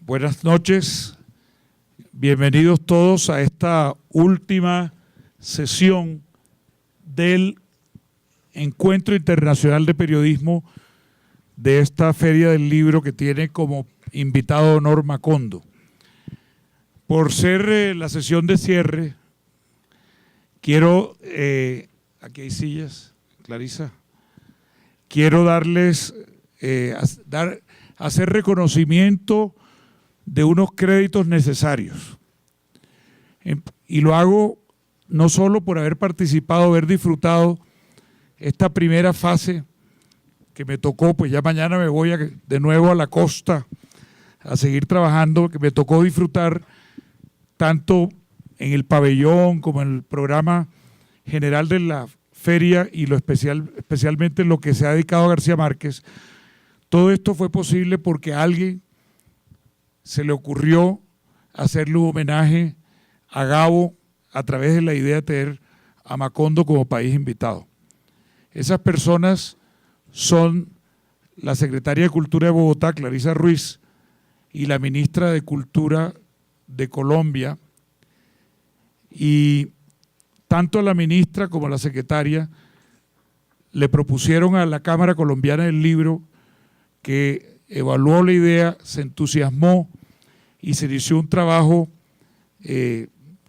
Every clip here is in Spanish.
Buenas noches, bienvenidos todos a esta última sesión del Encuentro Internacional de Periodismo de esta Feria del Libro que tiene como invitado de honor Macondo. Por ser la sesión de cierre, quiero, aquí hay sillas, Clarisa, quiero darles, hacer reconocimiento de unos créditos necesarios. Y lo hago no solo por haber participado, haber disfrutado esta primera fase que me tocó, pues ya mañana me voy de nuevo a la costa a seguir trabajando, que me tocó disfrutar tanto en el pabellón como en el programa general de la feria y especialmente en lo que se ha dedicado a García Márquez. Todo esto fue posible porque a alguien se le ocurrió hacerle un homenaje a Gabo a través de la idea de tener a Macondo como país invitado. Esas personas son la secretaria de Cultura de Bogotá, Clarisa Ruiz, y la ministra de Cultura de Colombia, y tanto la ministra como la secretaria le propusieron a la Cámara Colombiana del Libro, que evaluó la idea, se entusiasmó y se inició un trabajo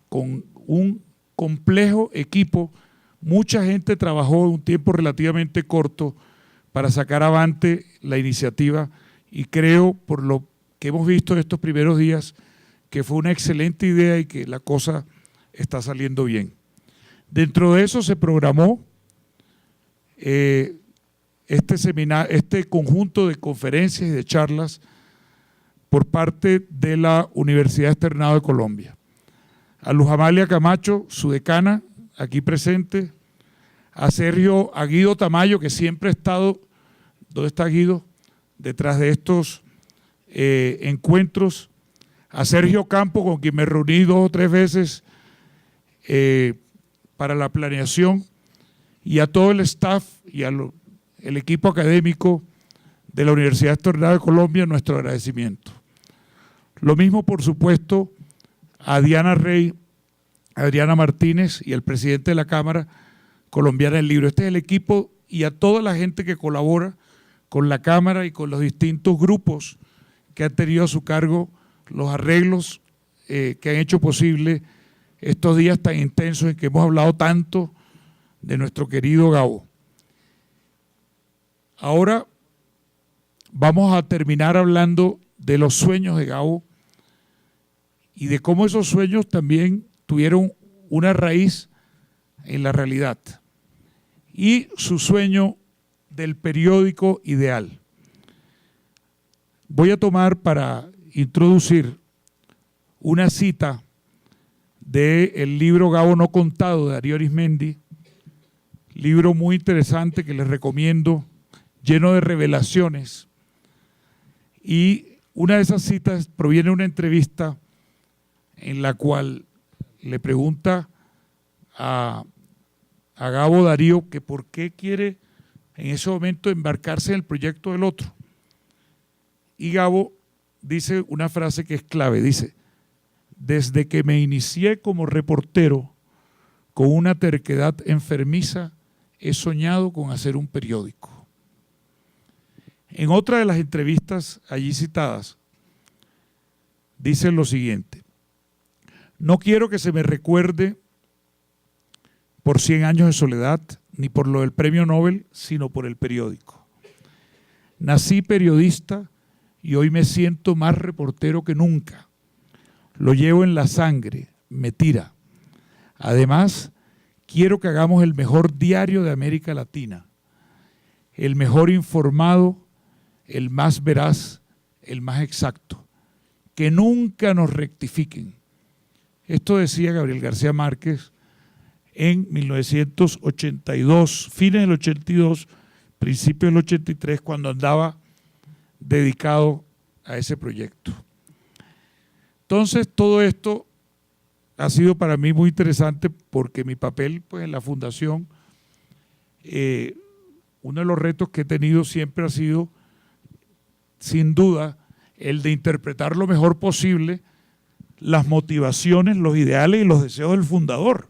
con un complejo equipo. Mucha gente trabajó en un tiempo relativamente corto para sacar avante la iniciativa y creo, por lo que hemos visto en estos primeros días, que fue una excelente idea y que la cosa está saliendo bien. Dentro de eso se programó este conjunto de conferencias y de charlas por parte de la Universidad Externado de Colombia. A Luz Amalia Camacho, su decana, aquí presente, a Guido Tamayo, que siempre ha estado, ¿dónde está Guido?, detrás de estos encuentros, a Sergio Campo, con quien me reuní 2 o 3 veces para la planeación, y a todo el staff y el equipo académico de la Universidad Externado de Colombia, nuestro agradecimiento. Lo mismo, por supuesto, a Diana Rey, a Adriana Martínez y al presidente de la Cámara Colombiana del Libro. Este es el equipo y a toda la gente que colabora con la Cámara y con los distintos grupos que han tenido a su cargo los arreglos que han hecho posible estos días tan intensos en que hemos hablado tanto de nuestro querido Gabo. Ahora vamos a terminar hablando de los sueños de Gabo y de cómo esos sueños también tuvieron una raíz en la realidad, y su sueño del periódico ideal. Voy a tomar para introducir una cita del libro Gabo no contado de Darío Arizmendi, libro muy interesante que les recomiendo, lleno de revelaciones, y una de esas citas proviene de una entrevista en la cual le pregunta a Gabo Darío que por qué quiere en ese momento embarcarse en el proyecto del otro. Y Gabo dice una frase que es clave, dice: desde que me inicié como reportero con una terquedad enfermiza, he soñado con hacer un periódico. En otra de las entrevistas allí citadas, dice lo siguiente: no quiero que se me recuerde por 100 años de soledad, ni por lo del premio Nobel, sino por el periódico. Nací periodista y hoy me siento más reportero que nunca. Lo llevo en la sangre, me tira. Además, quiero que hagamos el mejor diario de América Latina, el mejor informado, el más veraz, el más exacto. Que nunca nos rectifiquen. Esto decía Gabriel García Márquez en 1982, fines del 82, principios del 83, cuando andaba dedicado a ese proyecto. Entonces, todo esto ha sido para mí muy interesante porque mi papel, pues, en la fundación, uno de los retos que he tenido siempre ha sido, sin duda, el de interpretar lo mejor posible las motivaciones, los ideales y los deseos del fundador.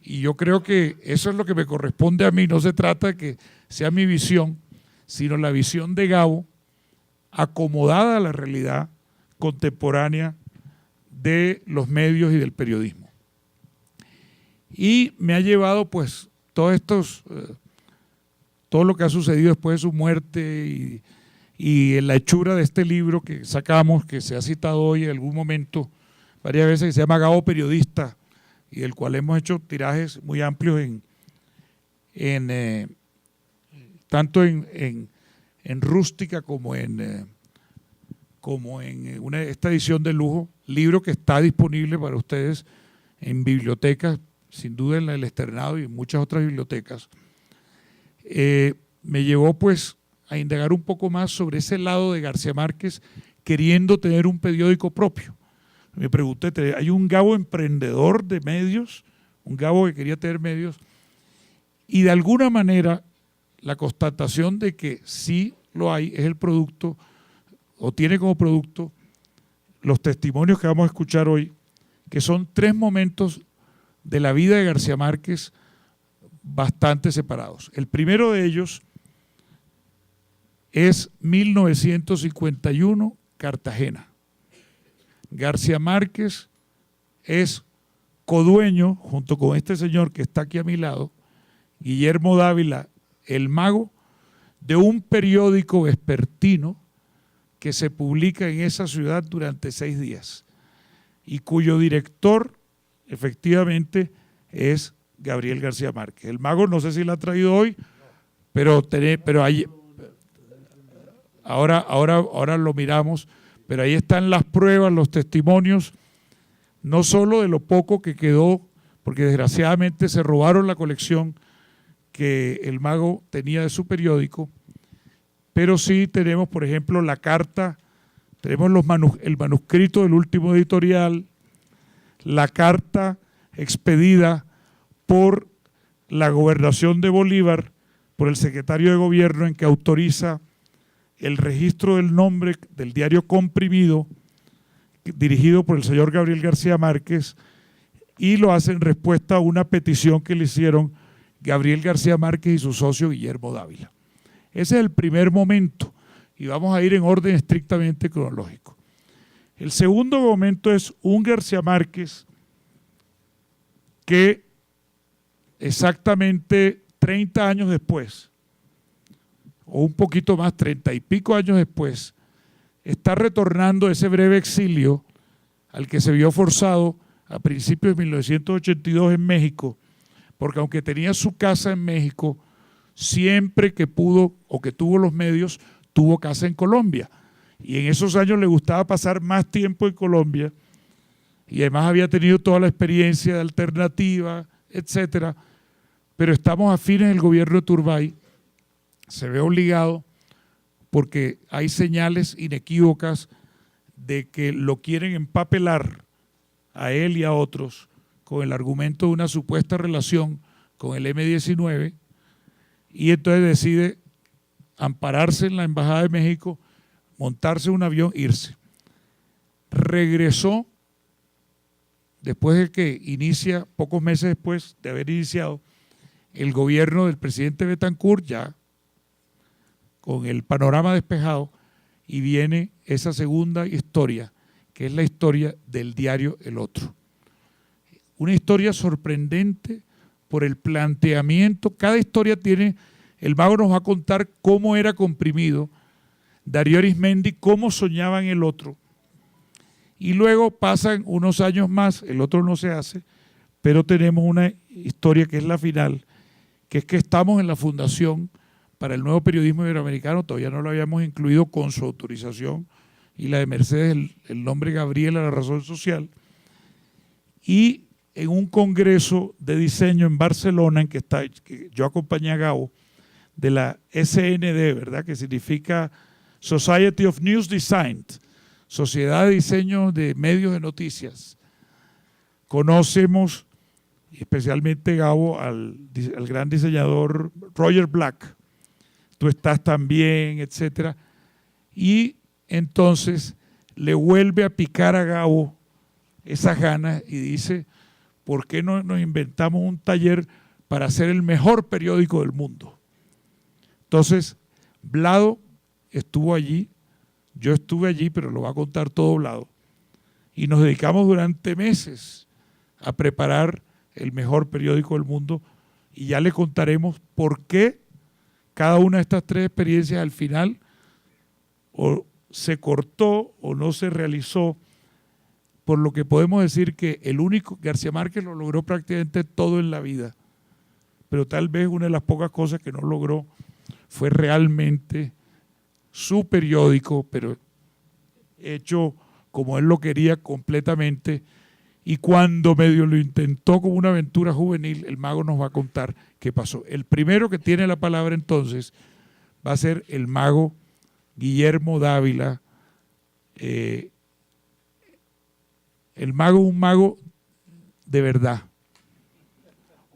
Y yo creo que eso es lo que me corresponde a mí. No se trata de que sea mi visión, sino la visión de Gabo acomodada a la realidad contemporánea de los medios y del periodismo. Y me ha llevado pues todo lo que ha sucedido después de su muerte y en la hechura de este libro que sacamos, que se ha citado hoy en algún momento varias veces, que se llama Gabo Periodista, y del cual hemos hecho tirajes muy amplios tanto en rústica como en esta edición de lujo, libro que está disponible para ustedes en bibliotecas, sin duda en la del Externado y en muchas otras bibliotecas. Me llevó pues a indagar un poco más sobre ese lado de García Márquez, queriendo tener un periódico propio. Me pregunté, ¿hay un Gabo emprendedor de medios? Un Gabo que quería tener medios. Y de alguna manera la constatación de que sí lo hay es el producto, o tiene como producto, los testimonios que vamos a escuchar hoy, que son 3 momentos de la vida de García Márquez bastante separados. El primero de ellos es 1951, Cartagena. García Márquez es codueño, junto con este señor que está aquí a mi lado, Guillermo Dávila, el Mago, de un periódico vespertino que se publica en esa ciudad durante 6 días y cuyo director efectivamente es Gabriel García Márquez. El Mago no sé si la ha traído hoy, pero ahora lo miramos, pero ahí están las pruebas, los testimonios, no solo de lo poco que quedó, porque desgraciadamente se robaron la colección que el Mago tenía de su periódico, pero sí tenemos, por ejemplo, la carta, tenemos el manuscrito del último editorial, la carta expedida por la Gobernación de Bolívar, por el secretario de Gobierno, en que autoriza el registro del nombre del diario Comprimido, dirigido por el señor Gabriel García Márquez, y lo hace en respuesta a una petición que le hicieron Gabriel García Márquez y su socio Guillermo Dávila. Ese es el primer momento y vamos a ir en orden estrictamente cronológico. El segundo momento es un García Márquez que exactamente 30 años después, o un poquito más, 30 y pico años después, está retornando ese breve exilio al que se vio forzado a principios de 1982 en México, porque aunque tenía su casa en México, siempre que pudo o que tuvo los medios, tuvo casa en Colombia. Y en esos años le gustaba pasar más tiempo en Colombia y además había tenido toda la experiencia de Alternativa, etcétera. Pero estamos a fines del gobierno de Turbay, se ve obligado porque hay señales inequívocas de que lo quieren empapelar a él y a otros con el argumento de una supuesta relación con el M-19, y entonces decide ampararse en la Embajada de México, montarse en un avión, irse. Regresó después de que inicia, pocos meses después de haber iniciado, el gobierno del presidente Betancourt, ya con el panorama despejado, y viene esa segunda historia, que es la historia del diario El Otro. Una historia sorprendente por el planteamiento. Cada historia tiene, el Mago nos va a contar cómo era Comprimido, Darío Arizmendi cómo soñaba en El Otro, y luego pasan unos años más, El Otro no se hace, pero tenemos una historia que es la final, que es que estamos en la Fundación para el Nuevo Periodismo Iberoamericano, todavía no lo habíamos incluido con su autorización y la de Mercedes, el nombre Gabriela, la razón social, y en un congreso de diseño en Barcelona, en que yo acompañé a Gabo, de la SND, ¿verdad? Que significa Society of News Design, Sociedad de Diseño de Medios de Noticias. Conocemos, especialmente Gabo, al gran diseñador Roger Black. Tú estás también, etcétera. Y entonces le vuelve a picar a Gabo esas ganas y dice, ¿por qué no nos inventamos un taller para hacer el mejor periódico del mundo? Entonces, Vlado estuvo allí, yo estuve allí, pero lo va a contar todo Vlado, y nos dedicamos durante meses a preparar el mejor periódico del mundo, y ya le contaremos por qué cada una de estas tres experiencias al final o se cortó o no se realizó, por lo que podemos decir que el único, García Márquez lo logró prácticamente todo en la vida, pero tal vez una de las pocas cosas que no logró fue realmente su periódico, pero hecho como él lo quería completamente, y cuando medio lo intentó como una aventura juvenil, el mago nos va a contar qué pasó. El primero que tiene la palabra entonces va a ser el mago Guillermo Dávila. El mago es un mago de verdad,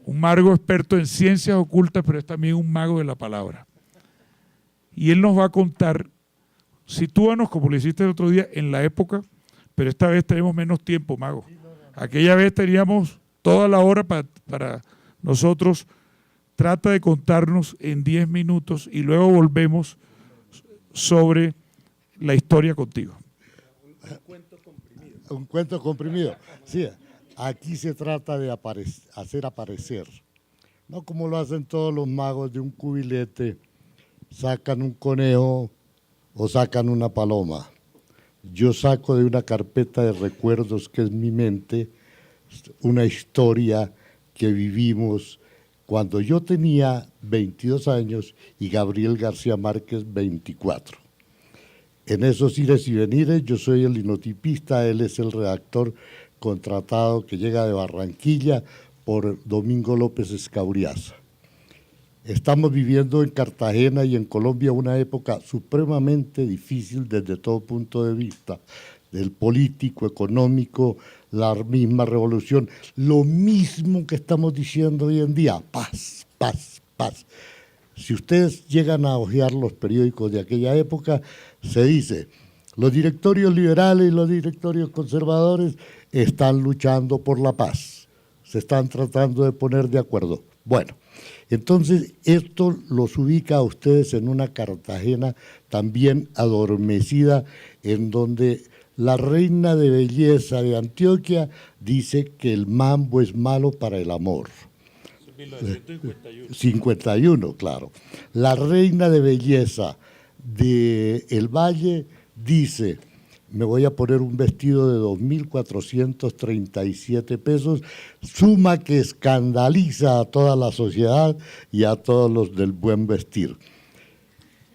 un mago experto en ciencias ocultas, pero es también un mago de la palabra. Y él nos va a contar, sitúanos como lo hiciste el otro día, en la época, pero esta vez tenemos menos tiempo, mago. Aquella vez teníamos toda la hora para nosotros. Trata de contarnos en 10 minutos y luego volvemos sobre la historia contigo. Un cuento comprimido. Sí, aquí se trata de hacer aparecer, no como lo hacen todos los magos de un cubilete, sacan un conejo o sacan una paloma. Yo saco de una carpeta de recuerdos que es mi mente una historia que vivimos cuando yo tenía 22 años y Gabriel García Márquez 24. En esos ires y venires yo soy el linotipista, él es el redactor contratado que llega de Barranquilla por Domingo López Escauriaza. Estamos viviendo en Cartagena y en Colombia una época supremamente difícil desde todo punto de vista, del político, económico, la misma revolución, lo mismo que estamos diciendo hoy en día, paz, paz, paz. Si ustedes llegan a hojear los periódicos de aquella época, se dice, los directorios liberales y los directorios conservadores están luchando por la paz, se están tratando de poner de acuerdo. Bueno, entonces esto los ubica a ustedes en una Cartagena también adormecida, en donde la reina de belleza de Antioquia dice que el mambo es malo para el amor. 1951, claro. La reina de belleza de El Valle dice, me voy a poner un vestido de 2.437 pesos, suma que escandaliza a toda la sociedad y a todos los del buen vestir.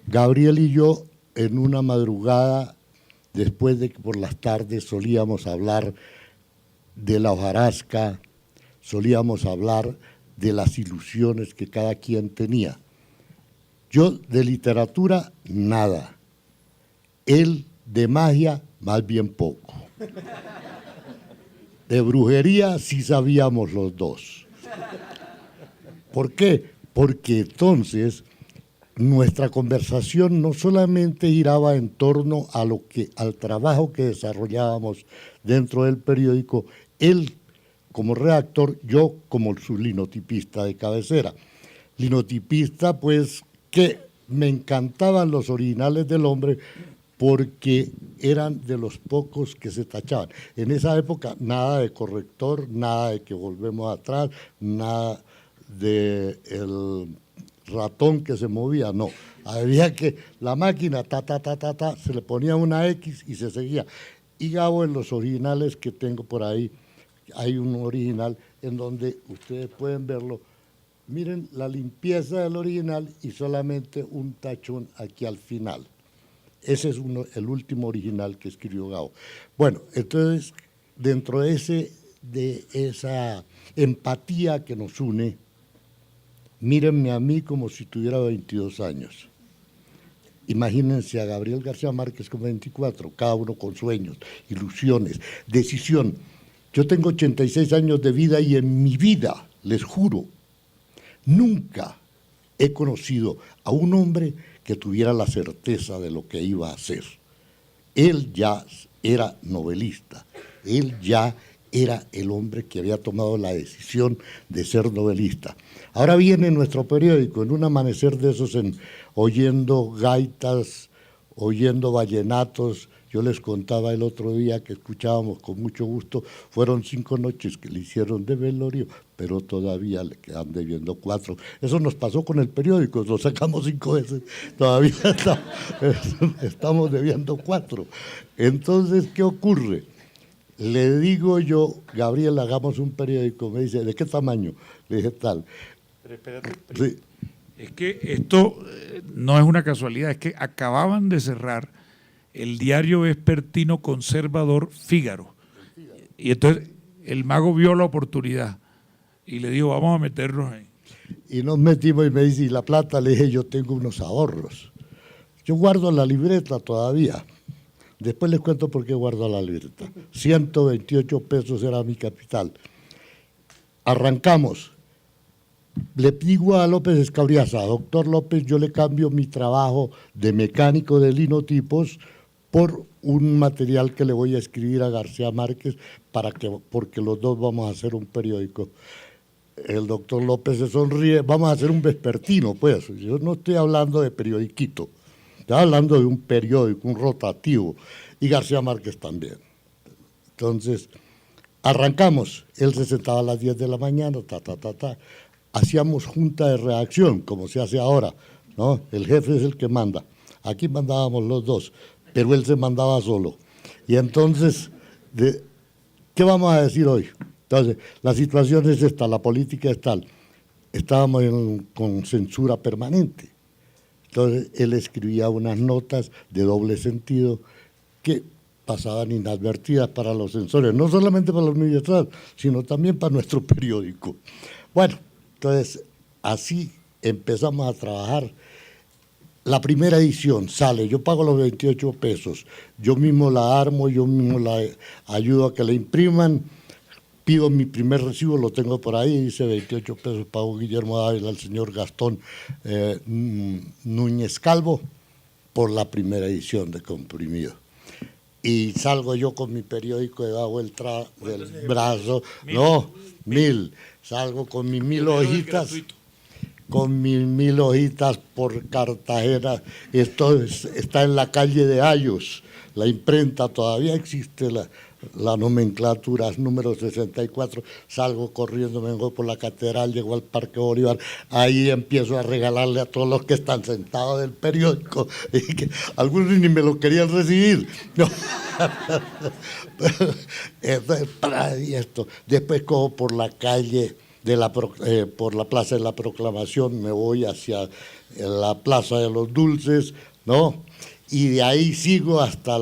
Gabriel y yo, en una madrugada, después de que por las tardes solíamos hablar de la hojarasca, solíamos hablar de las ilusiones que cada quien tenía. Yo de literatura, nada. Él de magia, más bien poco. De brujería sí sabíamos los dos. ¿Por qué? Porque entonces nuestra conversación no solamente giraba en torno a al trabajo que desarrollábamos dentro del periódico, él como redactor, yo como su linotipista de cabecera. Linotipista, pues, que me encantaban los originales del Hombre porque eran de los pocos que se tachaban. En esa época, nada de corrector, nada de que volvemos atrás, nada de el ratón que se movía, no. Había que la máquina, se le ponía una X y se seguía. Y Gabo, en los originales que tengo por ahí, hay un original en donde ustedes pueden verlo. Miren la limpieza del original y solamente un tachón aquí al final. Ese es el último original que escribió Gabo. Bueno, entonces, dentro de esa empatía que nos une, mírenme a mí como si tuviera 22 años. Imagínense a Gabriel García Márquez con 24, cada uno con sueños, ilusiones, decisión. Yo tengo 86 años de vida y en mi vida, les juro, nunca he conocido a un hombre que tuviera la certeza de lo que iba a hacer. él ya era novelista, él ya era el hombre que había tomado la decisión de ser novelista. Ahora viene nuestro periódico, en un amanecer de esos, oyendo gaitas, oyendo vallenatos. Yo les contaba el otro día que escuchábamos con mucho gusto, fueron 5 noches que le hicieron de velorio, pero todavía le quedan debiendo 4. Eso nos pasó con el periódico, lo sacamos 5 veces, todavía estamos debiendo 4. Entonces, ¿qué ocurre? Le digo yo, Gabriel, hagamos un periódico. Me dice, ¿de qué tamaño? Le dije, tal. Pero espérate. Sí. Es que esto no es una casualidad, es que acababan de cerrar el diario vespertino conservador Fígaro. Y entonces el mago vio la oportunidad y le dijo, vamos a meternos ahí. Y nos metimos y me dice, ¿y la plata? Le dije, yo tengo unos ahorros. Yo guardo la libreta todavía. Después les cuento por qué guardo la libreta. 128 pesos era mi capital. Arrancamos. Le digo a López Escabriaza, doctor López, yo le cambio mi trabajo de mecánico de linotipos por un material que le voy a escribir a García Márquez porque los dos vamos a hacer un periódico. El doctor López se sonríe, vamos a hacer un vespertino, pues. Yo no estoy hablando de periodiquito. Estaba hablando de un periódico, un rotativo, y García Márquez también. Entonces, arrancamos. Él se sentaba a las 10 de la mañana, Hacíamos junta de redacción, como se hace ahora, ¿no? El jefe es el que manda. Aquí mandábamos los dos, pero él se mandaba solo. Y entonces, ¿qué vamos a decir hoy? Entonces, la situación es esta, la política es tal. Estábamos con censura permanente. Entonces, él escribía unas notas de doble sentido que pasaban inadvertidas para los censores, no solamente para los medios, sino también para nuestro periódico. Bueno, entonces, así empezamos a trabajar. La primera edición sale, yo pago los 28 pesos, yo mismo la armo, yo mismo la ayudo a que la impriman, pido mi primer recibo, lo tengo por ahí, dice 28 pesos, pago Guillermo Dávila al señor Gastón Núñez Calvo por la primera edición de Comprimido. Y salgo yo con mi periódico debajo del brazo, 1000, salgo con mis 1000 hojitas, por Cartagena. Esto está en la calle de Ayos, la imprenta, todavía existe la nomenclatura, es número 64, salgo corriendo, vengo por la catedral, llego al Parque Bolívar, ahí empiezo a regalarle a todos los que están sentados del periódico, y que algunos ni me lo querían recibir. No. Después cojo por la calle, por la Plaza de la Proclamación, me voy hacia la Plaza de los Dulces, ¿no? Y de ahí sigo hasta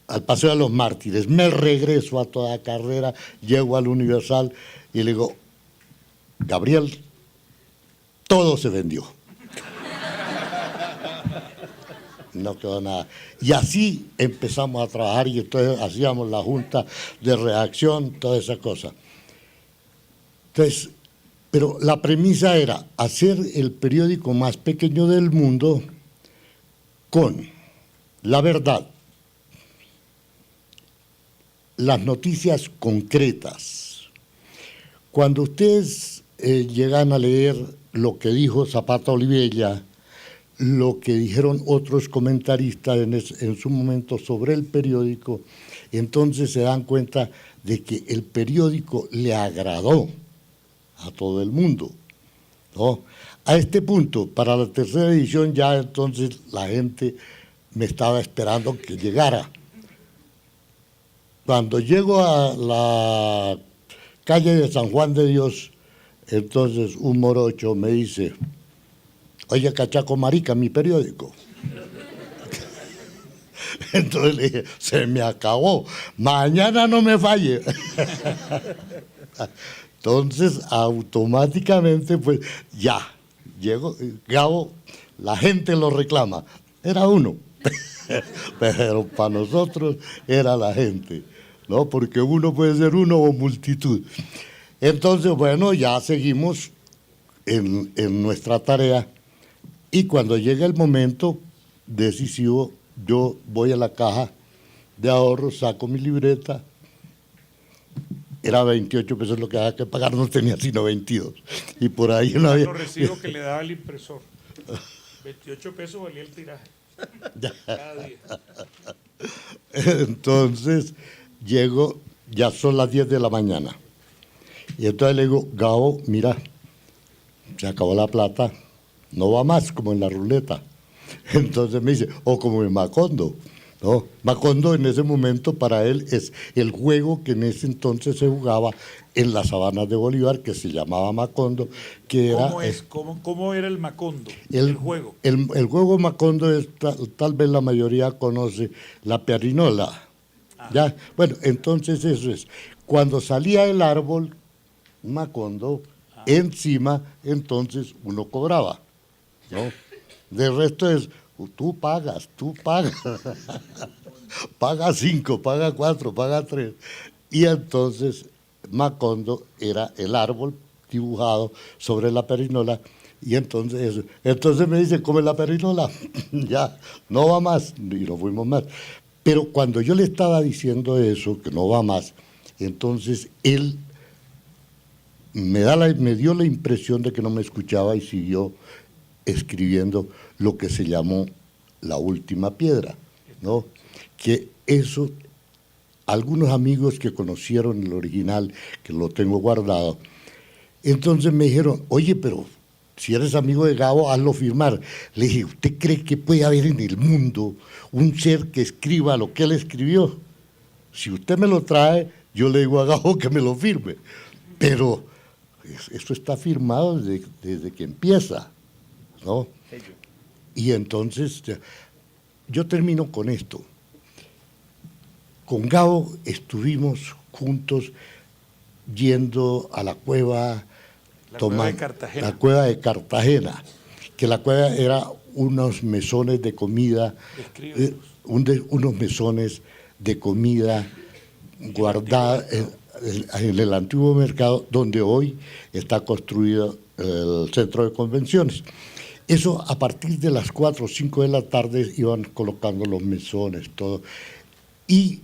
al Paseo de los Mártires, me regreso a toda carrera, llego al Universal y le digo, Gabriel, todo se vendió. No quedó nada. Y así empezamos a trabajar y entonces hacíamos la junta de redacción, toda esa cosa. Entonces, pero la premisa era hacer el periódico más pequeño del mundo con la verdad, las noticias concretas. Cuando ustedes llegan a leer lo que dijo Zapata Olivella, lo que dijeron otros comentaristas en su momento sobre el periódico, entonces se dan cuenta de que el periódico le agradó a todo el mundo, ¿no? A este punto, para la tercera edición ya entonces la gente me estaba esperando que llegara. Cuando llego a la calle de San Juan de Dios, entonces un morocho me dice, oye, cachaco marica, mi periódico. Entonces le dije, se me acabó, mañana no me falle. Entonces, automáticamente, pues ya, llego, Gabo, la gente lo reclama. Era uno, pero para nosotros era la gente, ¿no? Porque uno puede ser uno o multitud. Entonces, bueno, ya seguimos en nuestra tarea y cuando llega el momento decisivo, yo voy a la caja de ahorros, saco mi libreta, era 28 pesos lo que había que pagar, no tenía sino 22. Y por ahí no había... Los recibos que le daba el impresor. 28 pesos valía el tiraje. Cada día. Entonces, llego, ya son las 10 de la mañana. Y entonces le digo, Gabo, mira, se acabó la plata, no va más, como en la ruleta. Entonces me dice, o como en Macondo. ¿No? Macondo en ese momento para él es el juego que en ese entonces se jugaba en las sabanas de Bolívar, que se llamaba Macondo, que era... ¿Cómo era el Macondo, el juego? El juego Macondo es, tal vez la mayoría conoce, la perinola. ¿Ya? Bueno, entonces eso es. Cuando salía el árbol, Macondo, encima, entonces uno cobraba, ¿no? De resto es... Tú pagas, paga 5, paga 4, paga 3. Y entonces Macondo era el árbol dibujado sobre la perinola. Y entonces me dice, come la perinola, ya, no va más, y no fuimos más. Pero cuando yo le estaba diciendo eso, que no va más, entonces él me dio la impresión de que no me escuchaba y siguió escribiendo lo que se llamó La Última Piedra, ¿no? Que eso, algunos amigos que conocieron el original, que lo tengo guardado, entonces me dijeron, oye, pero si eres amigo de Gabo, hazlo firmar. Le dije, ¿usted cree que puede haber en el mundo un ser que escriba lo que él escribió? Si usted me lo trae, yo le digo a Gabo que me lo firme. Pero eso está firmado desde que empieza, ¿no? Y entonces, yo termino con esto. Con Gabo estuvimos juntos yendo a la cueva, cueva de Cartagena. La cueva de Cartagena, que la cueva era unos mesones de comida, unos mesones de comida guardada en el antiguo mercado, donde hoy está construido el centro de convenciones. Eso a partir de las 4 o 5 de la tarde iban colocando los mesones, todo. Y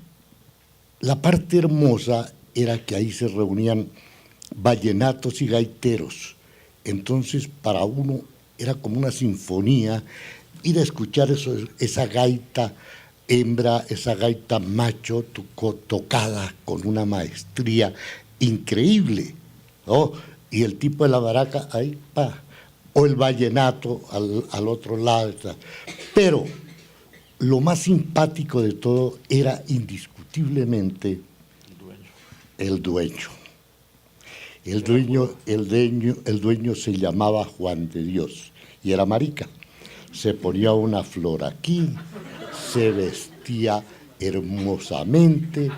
la parte hermosa era que ahí se reunían vallenatos y gaiteros. Entonces para uno era como una sinfonía ir a escuchar esa gaita hembra, esa gaita macho tocada con una maestría increíble, ¿no? Y el tipo de la baraca ahí, o el vallenato al otro lado. Pero lo más simpático de todo era indiscutiblemente el dueño. El dueño se llamaba Juan de Dios y era marica. Se ponía una flor aquí, se vestía hermosamente,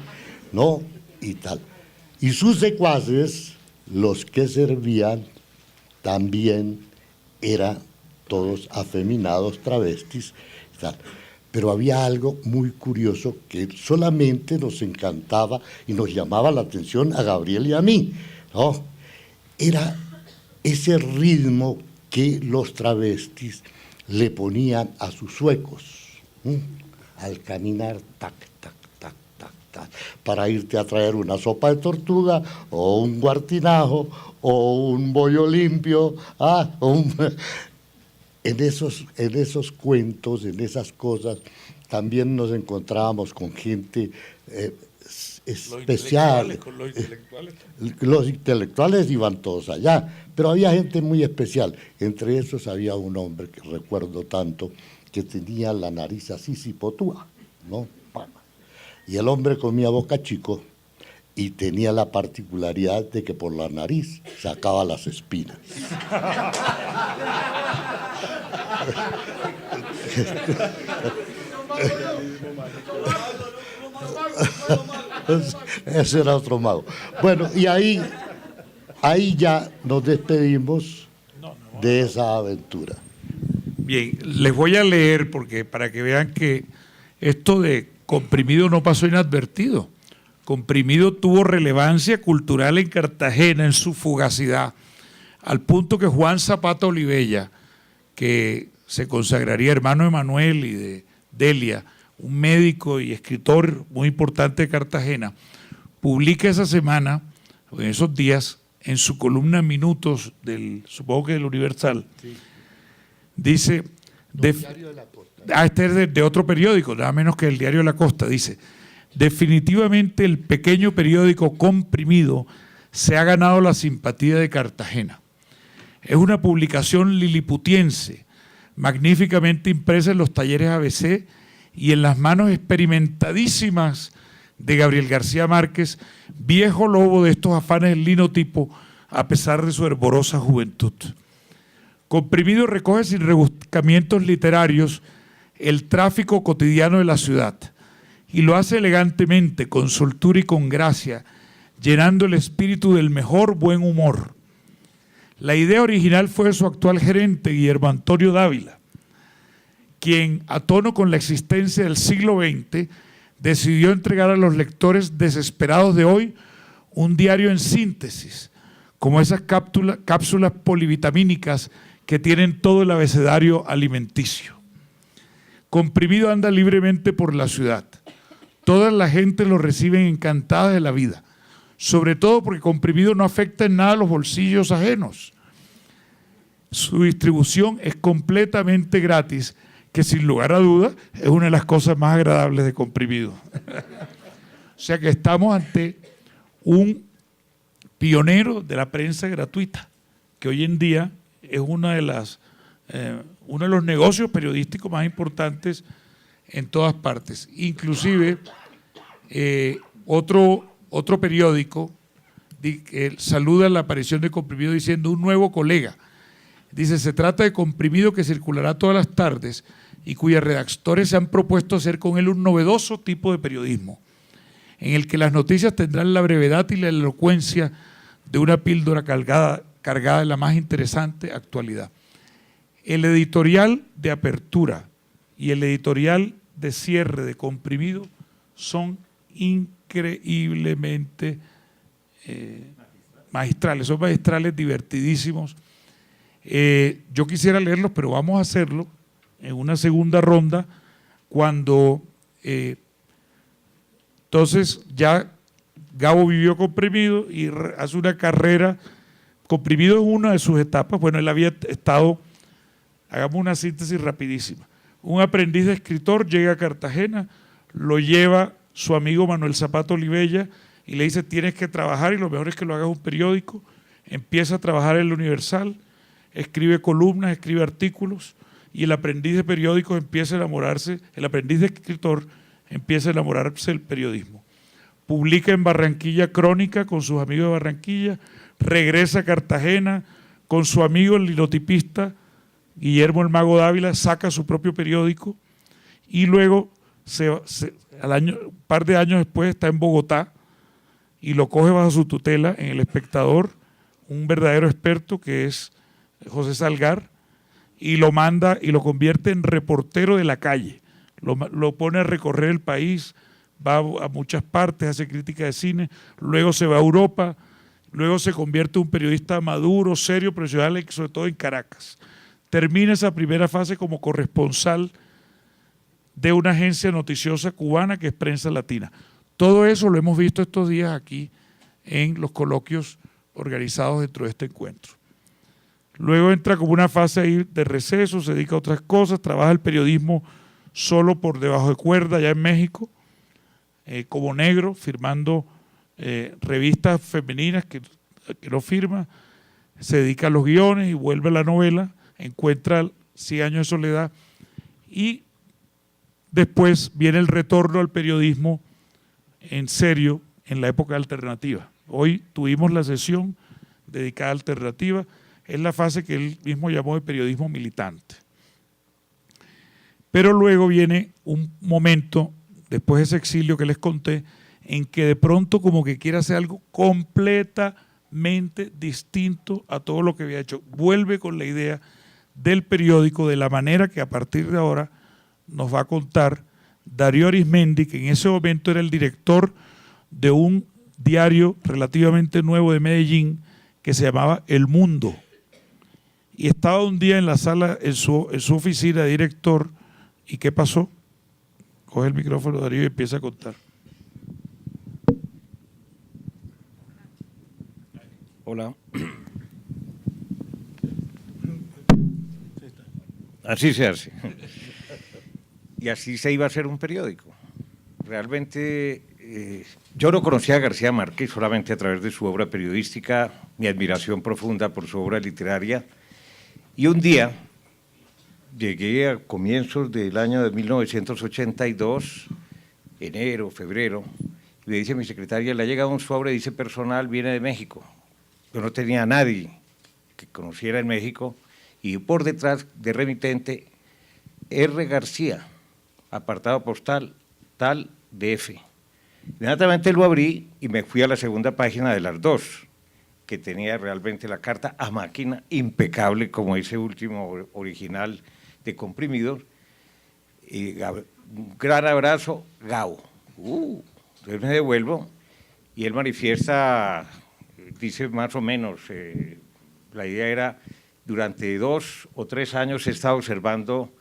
¿no? Y tal. Y sus secuaces, los que servían, también eran todos afeminados, travestis, y tal. Pero había algo muy curioso que solamente nos encantaba y nos llamaba la atención a Gabriel y a mí, ¿no? Era ese ritmo que los travestis le ponían a sus suecos, al caminar, tac, tac, tac, tac, tac, para irte a traer una sopa de tortuga o un guartinajo o un bollo limpio, en esos cuentos, en esas cosas, también nos encontrábamos con gente especial. Los intelectuales iban todos allá, pero había gente muy especial. Entre esos había un hombre que recuerdo tanto, que tenía la nariz así cipotúa, ¿no? Y el hombre comía boca chico y tenía la particularidad de que por la nariz sacaba las espinas. Ese era otro mago. Bueno, y ahí ya nos despedimos de esa aventura. Bien, les voy a leer porque para que vean que esto de Comprimido no pasó inadvertido. Comprimido tuvo relevancia cultural en Cartagena en su fugacidad, al punto que Juan Zapata Olivella, que se consagraría hermano de Manuel y de Delia, un médico y escritor muy importante de Cartagena, publica esa semana, en esos días, en su columna Minutos, supongo que del Universal, sí. Dice, Diario de la Costa. Este es de otro periódico, nada menos que el Diario de la Costa, dice, definitivamente el pequeño periódico Comprimido se ha ganado la simpatía de Cartagena. Es una publicación liliputiense, magníficamente impresa en los talleres ABC y en las manos experimentadísimas de Gabriel García Márquez, viejo lobo de estos afanes del linotipo, a pesar de su hervorosa juventud. Comprimido recoge sin rebuscamientos literarios el tráfico cotidiano de la ciudad y lo hace elegantemente, con soltura y con gracia, llenando el espíritu del mejor buen humor. La idea original fue de su actual gerente, Guillermo Antonio Dávila, quien, a tono con la existencia del siglo XX, decidió entregar a los lectores desesperados de hoy un diario en síntesis, como esas cápsulas polivitamínicas que tienen todo el abecedario alimenticio. Comprimido anda libremente por la ciudad. Toda la gente lo recibe encantada de la vida, sobre todo porque Comprimido no afecta en nada los bolsillos ajenos. Su distribución es completamente gratis, que sin lugar a dudas es una de las cosas más agradables de Comprimido. O sea que estamos ante un pionero de la prensa gratuita, que hoy en día es uno de los negocios periodísticos más importantes en todas partes. Inclusive otro periódico saluda la aparición de Comprimido diciendo un nuevo colega. Dice, se trata de Comprimido que circulará todas las tardes y cuyos redactores se han propuesto hacer con él un novedoso tipo de periodismo, en el que las noticias tendrán la brevedad y la elocuencia de una píldora cargada de la más interesante actualidad. El editorial de apertura y el editorial de cierre de Comprimido son increíblemente magistrales, son magistrales divertidísimos. Yo quisiera leerlos, pero vamos a hacerlo en una segunda ronda cuando entonces ya Gabo vivió Comprimido y hace una carrera. Comprimido es una de sus etapas. Bueno, él había estado, hagamos una síntesis rapidísima, un aprendiz de escritor llega a Cartagena, lo lleva su amigo Manuel Zapata Olivella y le dice, tienes que trabajar y lo mejor es que lo hagas un periódico. Empieza a trabajar en el Universal, escribe columnas, escribe artículos y el aprendiz de periódicos empieza a enamorarse, el aprendiz de escritor empieza a enamorarse del periodismo. Publica en Barranquilla Crónica con sus amigos de Barranquilla, regresa a Cartagena con su amigo el linotipista Guillermo el Mago Dávila, saca su propio periódico y luego un par de años después está en Bogotá y lo coge bajo su tutela en El Espectador, un verdadero experto que es José Salgar, y lo manda y lo convierte en reportero de la calle, lo pone a recorrer el país, va a muchas partes, hace crítica de cine, luego se va a Europa, luego se convierte en un periodista maduro, serio, profesional, sobre todo en Caracas. Termina esa primera fase como corresponsal de una agencia noticiosa cubana que es Prensa Latina. Todo eso lo hemos visto estos días aquí en los coloquios organizados dentro de este encuentro. Luego entra como una fase ahí de receso, se dedica a otras cosas, trabaja el periodismo solo por debajo de cuerda allá en México, como negro, firmando revistas femeninas que no firma, se dedica a los guiones y vuelve a la novela, encuentra 100 años de soledad y después viene el retorno al periodismo en serio en la época alternativa. Hoy tuvimos la sesión dedicada a alternativa, es la fase que él mismo llamó de periodismo militante. Pero luego viene un momento, después de ese exilio que les conté, en que de pronto como que quiere hacer algo completamente distinto a todo lo que había hecho. Vuelve con la idea del periódico de la manera que a partir de ahora nos va a contar Darío Arizmendi, que en ese momento era el director de un diario relativamente nuevo de Medellín que se llamaba El Mundo. Y estaba un día en la sala, en su oficina de director, ¿y qué pasó? Coge el micrófono, Darío, y empieza a contar. Hola. Así se hace. Y así se iba a hacer un periódico. Realmente yo no conocía a García Márquez solamente a través de su obra periodística, mi admiración profunda por su obra literaria. Y un día llegué a comienzos del año de 1982, enero, febrero, y me dice mi secretaria, le ha llegado un sobre, dice personal, viene de México. Yo no tenía a nadie que conociera en México, y por detrás de remitente, R. García, apartado postal, tal, DF. Inmediatamente lo abrí y me fui a la segunda página de las dos, que tenía realmente la carta a máquina, impecable como ese último original de comprimidos. Y un gran abrazo, Gabo. Entonces me devuelvo y él manifiesta, dice más o menos, la idea era, durante 2 o 3 años he estado observando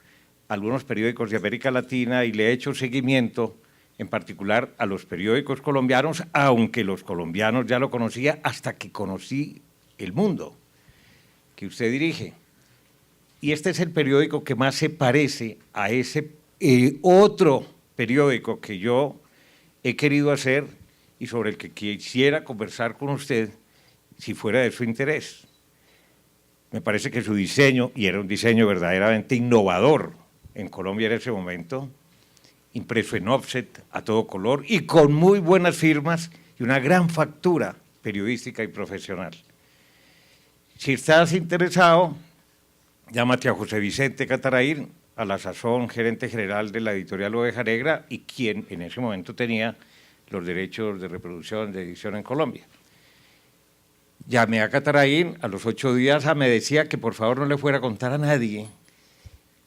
algunos periódicos de América Latina y le he hecho seguimiento, en particular a los periódicos colombianos, aunque los colombianos ya lo conocía hasta que conocí El Mundo, que usted dirige. Y este es el periódico que más se parece a ese otro periódico que yo he querido hacer y sobre el que quisiera conversar con usted si fuera de su interés. Me parece que su diseño, y era un diseño verdaderamente innovador en Colombia en ese momento, impreso en offset, a todo color y con muy buenas firmas y una gran factura periodística y profesional. Si estás interesado, llámate a José Vicente Cataraín, a la sazón gerente general de la editorial Oveja Negra y quien en ese momento tenía los derechos de reproducción, de edición en Colombia. Llamé a Cataraín, a los 8 días me decía que por favor no le fuera a contar a nadie,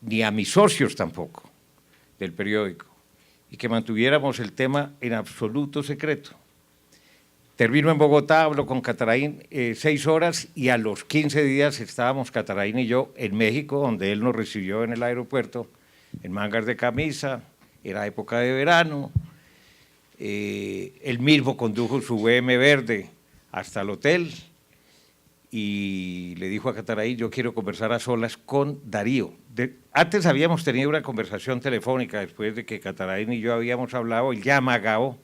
ni a mis socios tampoco, del periódico, y que mantuviéramos el tema en absoluto secreto. Termino en Bogotá, hablo con Cataraín 6 horas y a los 15 días estábamos Cataraín y yo en México, donde él nos recibió en el aeropuerto, en mangas de camisa, era época de verano, él mismo condujo su BM verde hasta el hotel y le dijo a Cataraín, yo quiero conversar a solas con Darío. Antes habíamos tenido una conversación telefónica, después de que Cataraín y yo habíamos hablado, él llama a Gabo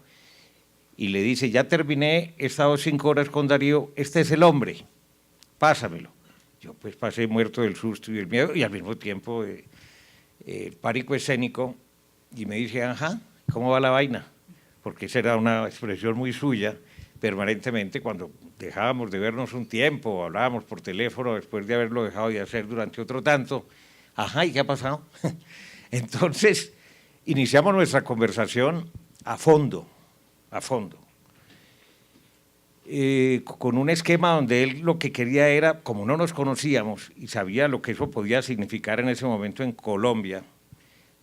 y le dice, ya terminé, he estado 5 horas con Darío, este es el hombre, pásamelo. Yo pues pasé muerto del susto y del miedo y al mismo tiempo el pánico escénico y me dice, ajá, ¿cómo va la vaina? Porque esa era una expresión muy suya, permanentemente cuando dejábamos de vernos un tiempo, hablábamos por teléfono después de haberlo dejado de hacer durante otro tanto. Ajá, ¿y qué ha pasado? Entonces, iniciamos nuestra conversación a fondo, con un esquema donde él lo que quería era, como no nos conocíamos y sabía lo que eso podía significar en ese momento en Colombia,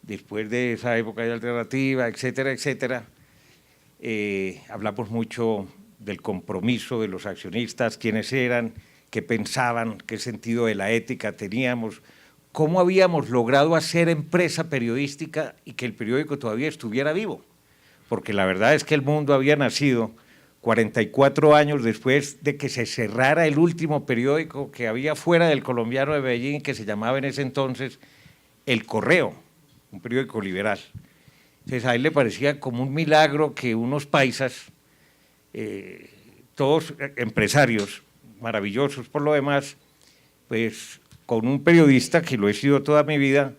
después de esa época de alternativa, etcétera, etcétera, hablamos mucho del compromiso de los accionistas, quiénes eran, qué pensaban, qué sentido de la ética teníamos, cómo habíamos logrado hacer empresa periodística y que el periódico todavía estuviera vivo, porque la verdad es que El Mundo había nacido 44 años después de que se cerrara el último periódico que había fuera del Colombiano de Medellín, que se llamaba en ese entonces El Correo, un periódico liberal. Entonces a él le parecía como un milagro que unos paisas, todos empresarios maravillosos por lo demás, pues con un periodista que lo he sido toda mi vida,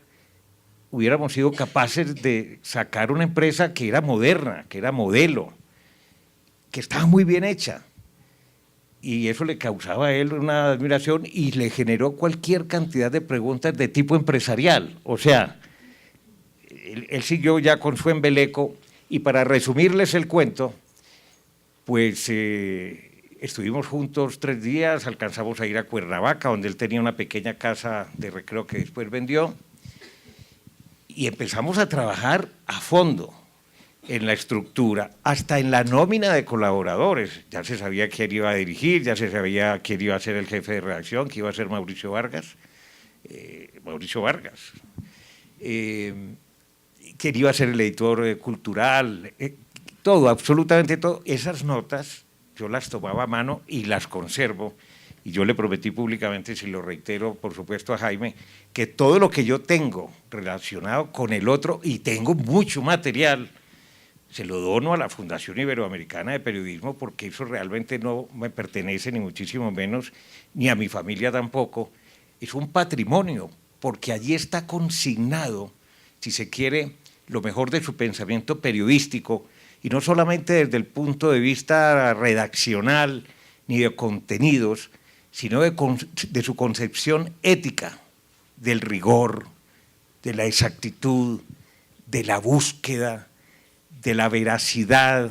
hubiéramos sido capaces de sacar una empresa que era moderna, que era modelo, que estaba muy bien hecha. Y eso le causaba a él una admiración y le generó cualquier cantidad de preguntas de tipo empresarial. O sea, él siguió ya con su embeleco y para resumirles el cuento, pues estuvimos juntos 3 días, alcanzamos a ir a Cuernavaca, donde él tenía una pequeña casa de recreo que después vendió, y empezamos a trabajar a fondo en la estructura, hasta en la nómina de colaboradores. Ya se sabía quién iba a dirigir, ya se sabía quién iba a ser el jefe de redacción, que iba a ser Mauricio Vargas. quién iba a ser el editor cultural, todo, absolutamente todo. Esas notas yo las tomaba a mano y las conservo. Y yo le prometí públicamente, si lo reitero, por supuesto, a Jaime, que todo lo que yo tengo relacionado con el otro, y tengo mucho material, se lo dono a la Fundación Iberoamericana de Periodismo, porque eso realmente no me pertenece, ni muchísimo menos, ni a mi familia tampoco. Es un patrimonio, porque allí está consignado, si se quiere, lo mejor de su pensamiento periodístico, y no solamente desde el punto de vista redaccional ni de contenidos, sino de su concepción ética, del rigor, de la exactitud, de la búsqueda, de la veracidad,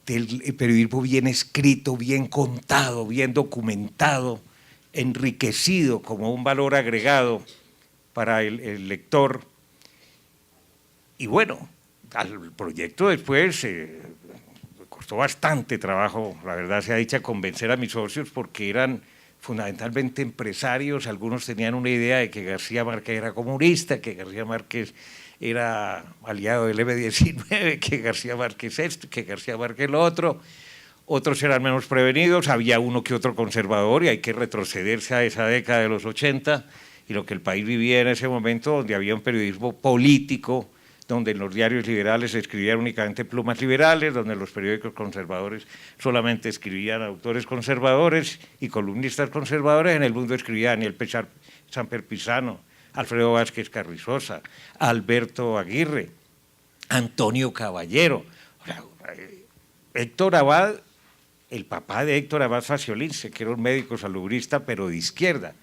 del periodismo bien escrito, bien contado, bien documentado, enriquecido como un valor agregado para el lector. Y bueno, al proyecto después me costó bastante trabajo, la verdad sea dicha, convencer a mis socios, porque eran fundamentalmente empresarios. Algunos tenían una idea de que García Márquez era comunista, que García Márquez era aliado del M-19, que García Márquez esto, que García Márquez lo otro. Otros eran menos prevenidos, había uno que otro conservador, y hay que retrocederse a esa década de los 80 y lo que el país vivía en ese momento, donde había un periodismo político, donde en los diarios liberales se escribían únicamente plumas liberales, donde los periódicos conservadores solamente escribían autores conservadores y columnistas conservadores. En El Mundo escribía Daniel Samper Pisano, Alfredo Vázquez Carrizosa, Alberto Aguirre, Antonio Caballero, Héctor Abad, el papá de Héctor Abad Faciolince, que era un médico salubrista, pero de izquierda.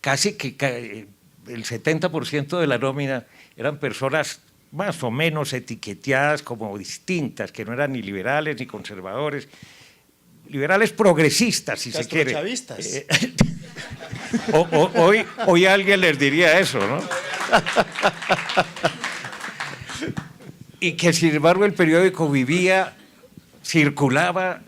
Casi que el 70% de la nómina eran personas más o menos etiqueteadas como distintas, que no eran ni liberales ni conservadores, liberales progresistas, si se quiere. Castrochavistas. Hoy alguien les diría eso, ¿no? Y que sin embargo el periódico vivía, circulaba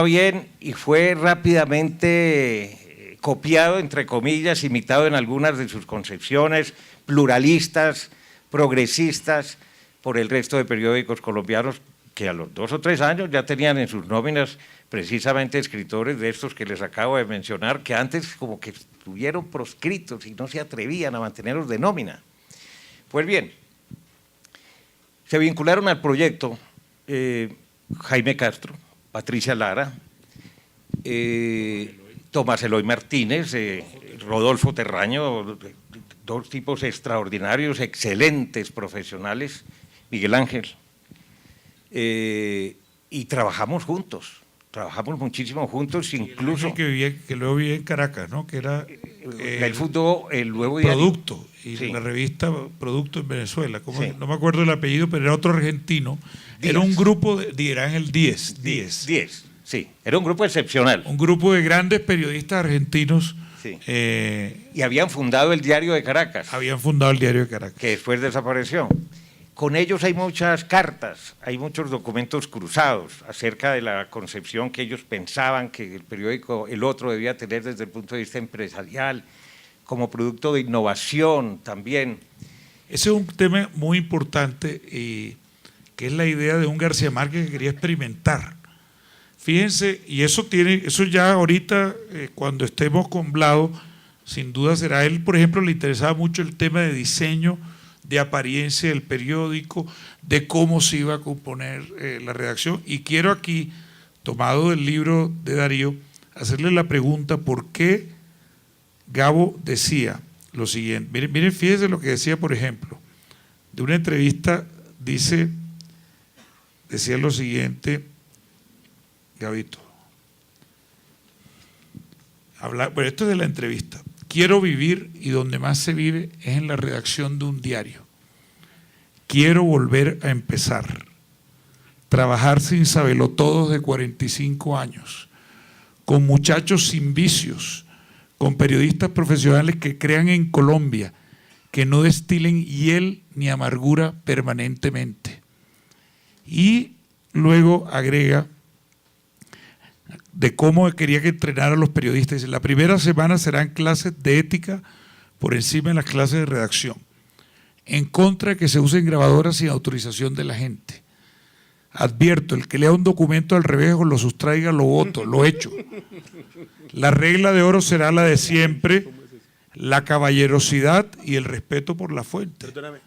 bien, y fue rápidamente copiado, entre comillas, imitado en algunas de sus concepciones, pluralistas, progresistas, por el resto de periódicos colombianos, que a los 2 o 3 años ya tenían en sus nóminas precisamente escritores de estos que les acabo de mencionar, que antes como que estuvieron proscritos y no se atrevían a mantenerlos de nómina. Pues bien, se vincularon al proyecto Jaime Castro, Patricia Lara, Tomás Eloy Martínez, Rodolfo Terraño, 2 tipos extraordinarios, excelentes profesionales, Miguel Ángel, y trabajamos juntos, trabajamos muchísimo juntos, incluso… Que luego vivía en Caracas, ¿no? Que era… él fundó el Nuevo Diario. Producto, y sí, la revista Producto en Venezuela, sí, no me acuerdo el apellido, pero era otro argentino. Díaz. Era un grupo, eran el 10, sí, era un grupo excepcional. un grupo de grandes periodistas argentinos. Sí. Y habían fundado el Diario de Caracas. Habían fundado el Diario de Caracas. Que después desapareció. Con ellos hay muchas cartas, hay muchos documentos cruzados acerca de la concepción que ellos pensaban que el periódico, el otro, debía tener desde el punto de vista empresarial, como producto de innovación también. Ese es un tema muy importante, que es la idea de un García Márquez que quería experimentar. Fíjense, y eso ya ahorita, cuando estemos con Blado, sin duda será él, por ejemplo, le interesaba mucho el tema de diseño, de apariencia del periódico, de cómo se iba a componer la redacción. Y quiero aquí, tomado del libro de Darío, hacerle la pregunta por qué Gabo decía lo siguiente. Miren, fíjense lo que decía, por ejemplo, de una entrevista, decía lo siguiente, Gabito. Bueno, esto es de la entrevista. Quiero vivir, y donde más se vive es en la redacción de un diario. Quiero volver a empezar. Trabajar sin sabelotodos de 45 años, con muchachos sin vicios, con periodistas profesionales que crean en Colombia, que no destilen hiel ni amargura permanentemente. Y luego agrega de cómo quería que entrenara a los periodistas. Dice, la primera semana serán clases de ética por encima de las clases de redacción. en contra de que se usen grabadoras sin autorización de la gente. Advierto, el que lea un documento al revés o lo sustraiga, lo voto, lo echo. La regla de oro será la de siempre, la caballerosidad y el respeto por la fuente. Perdóname,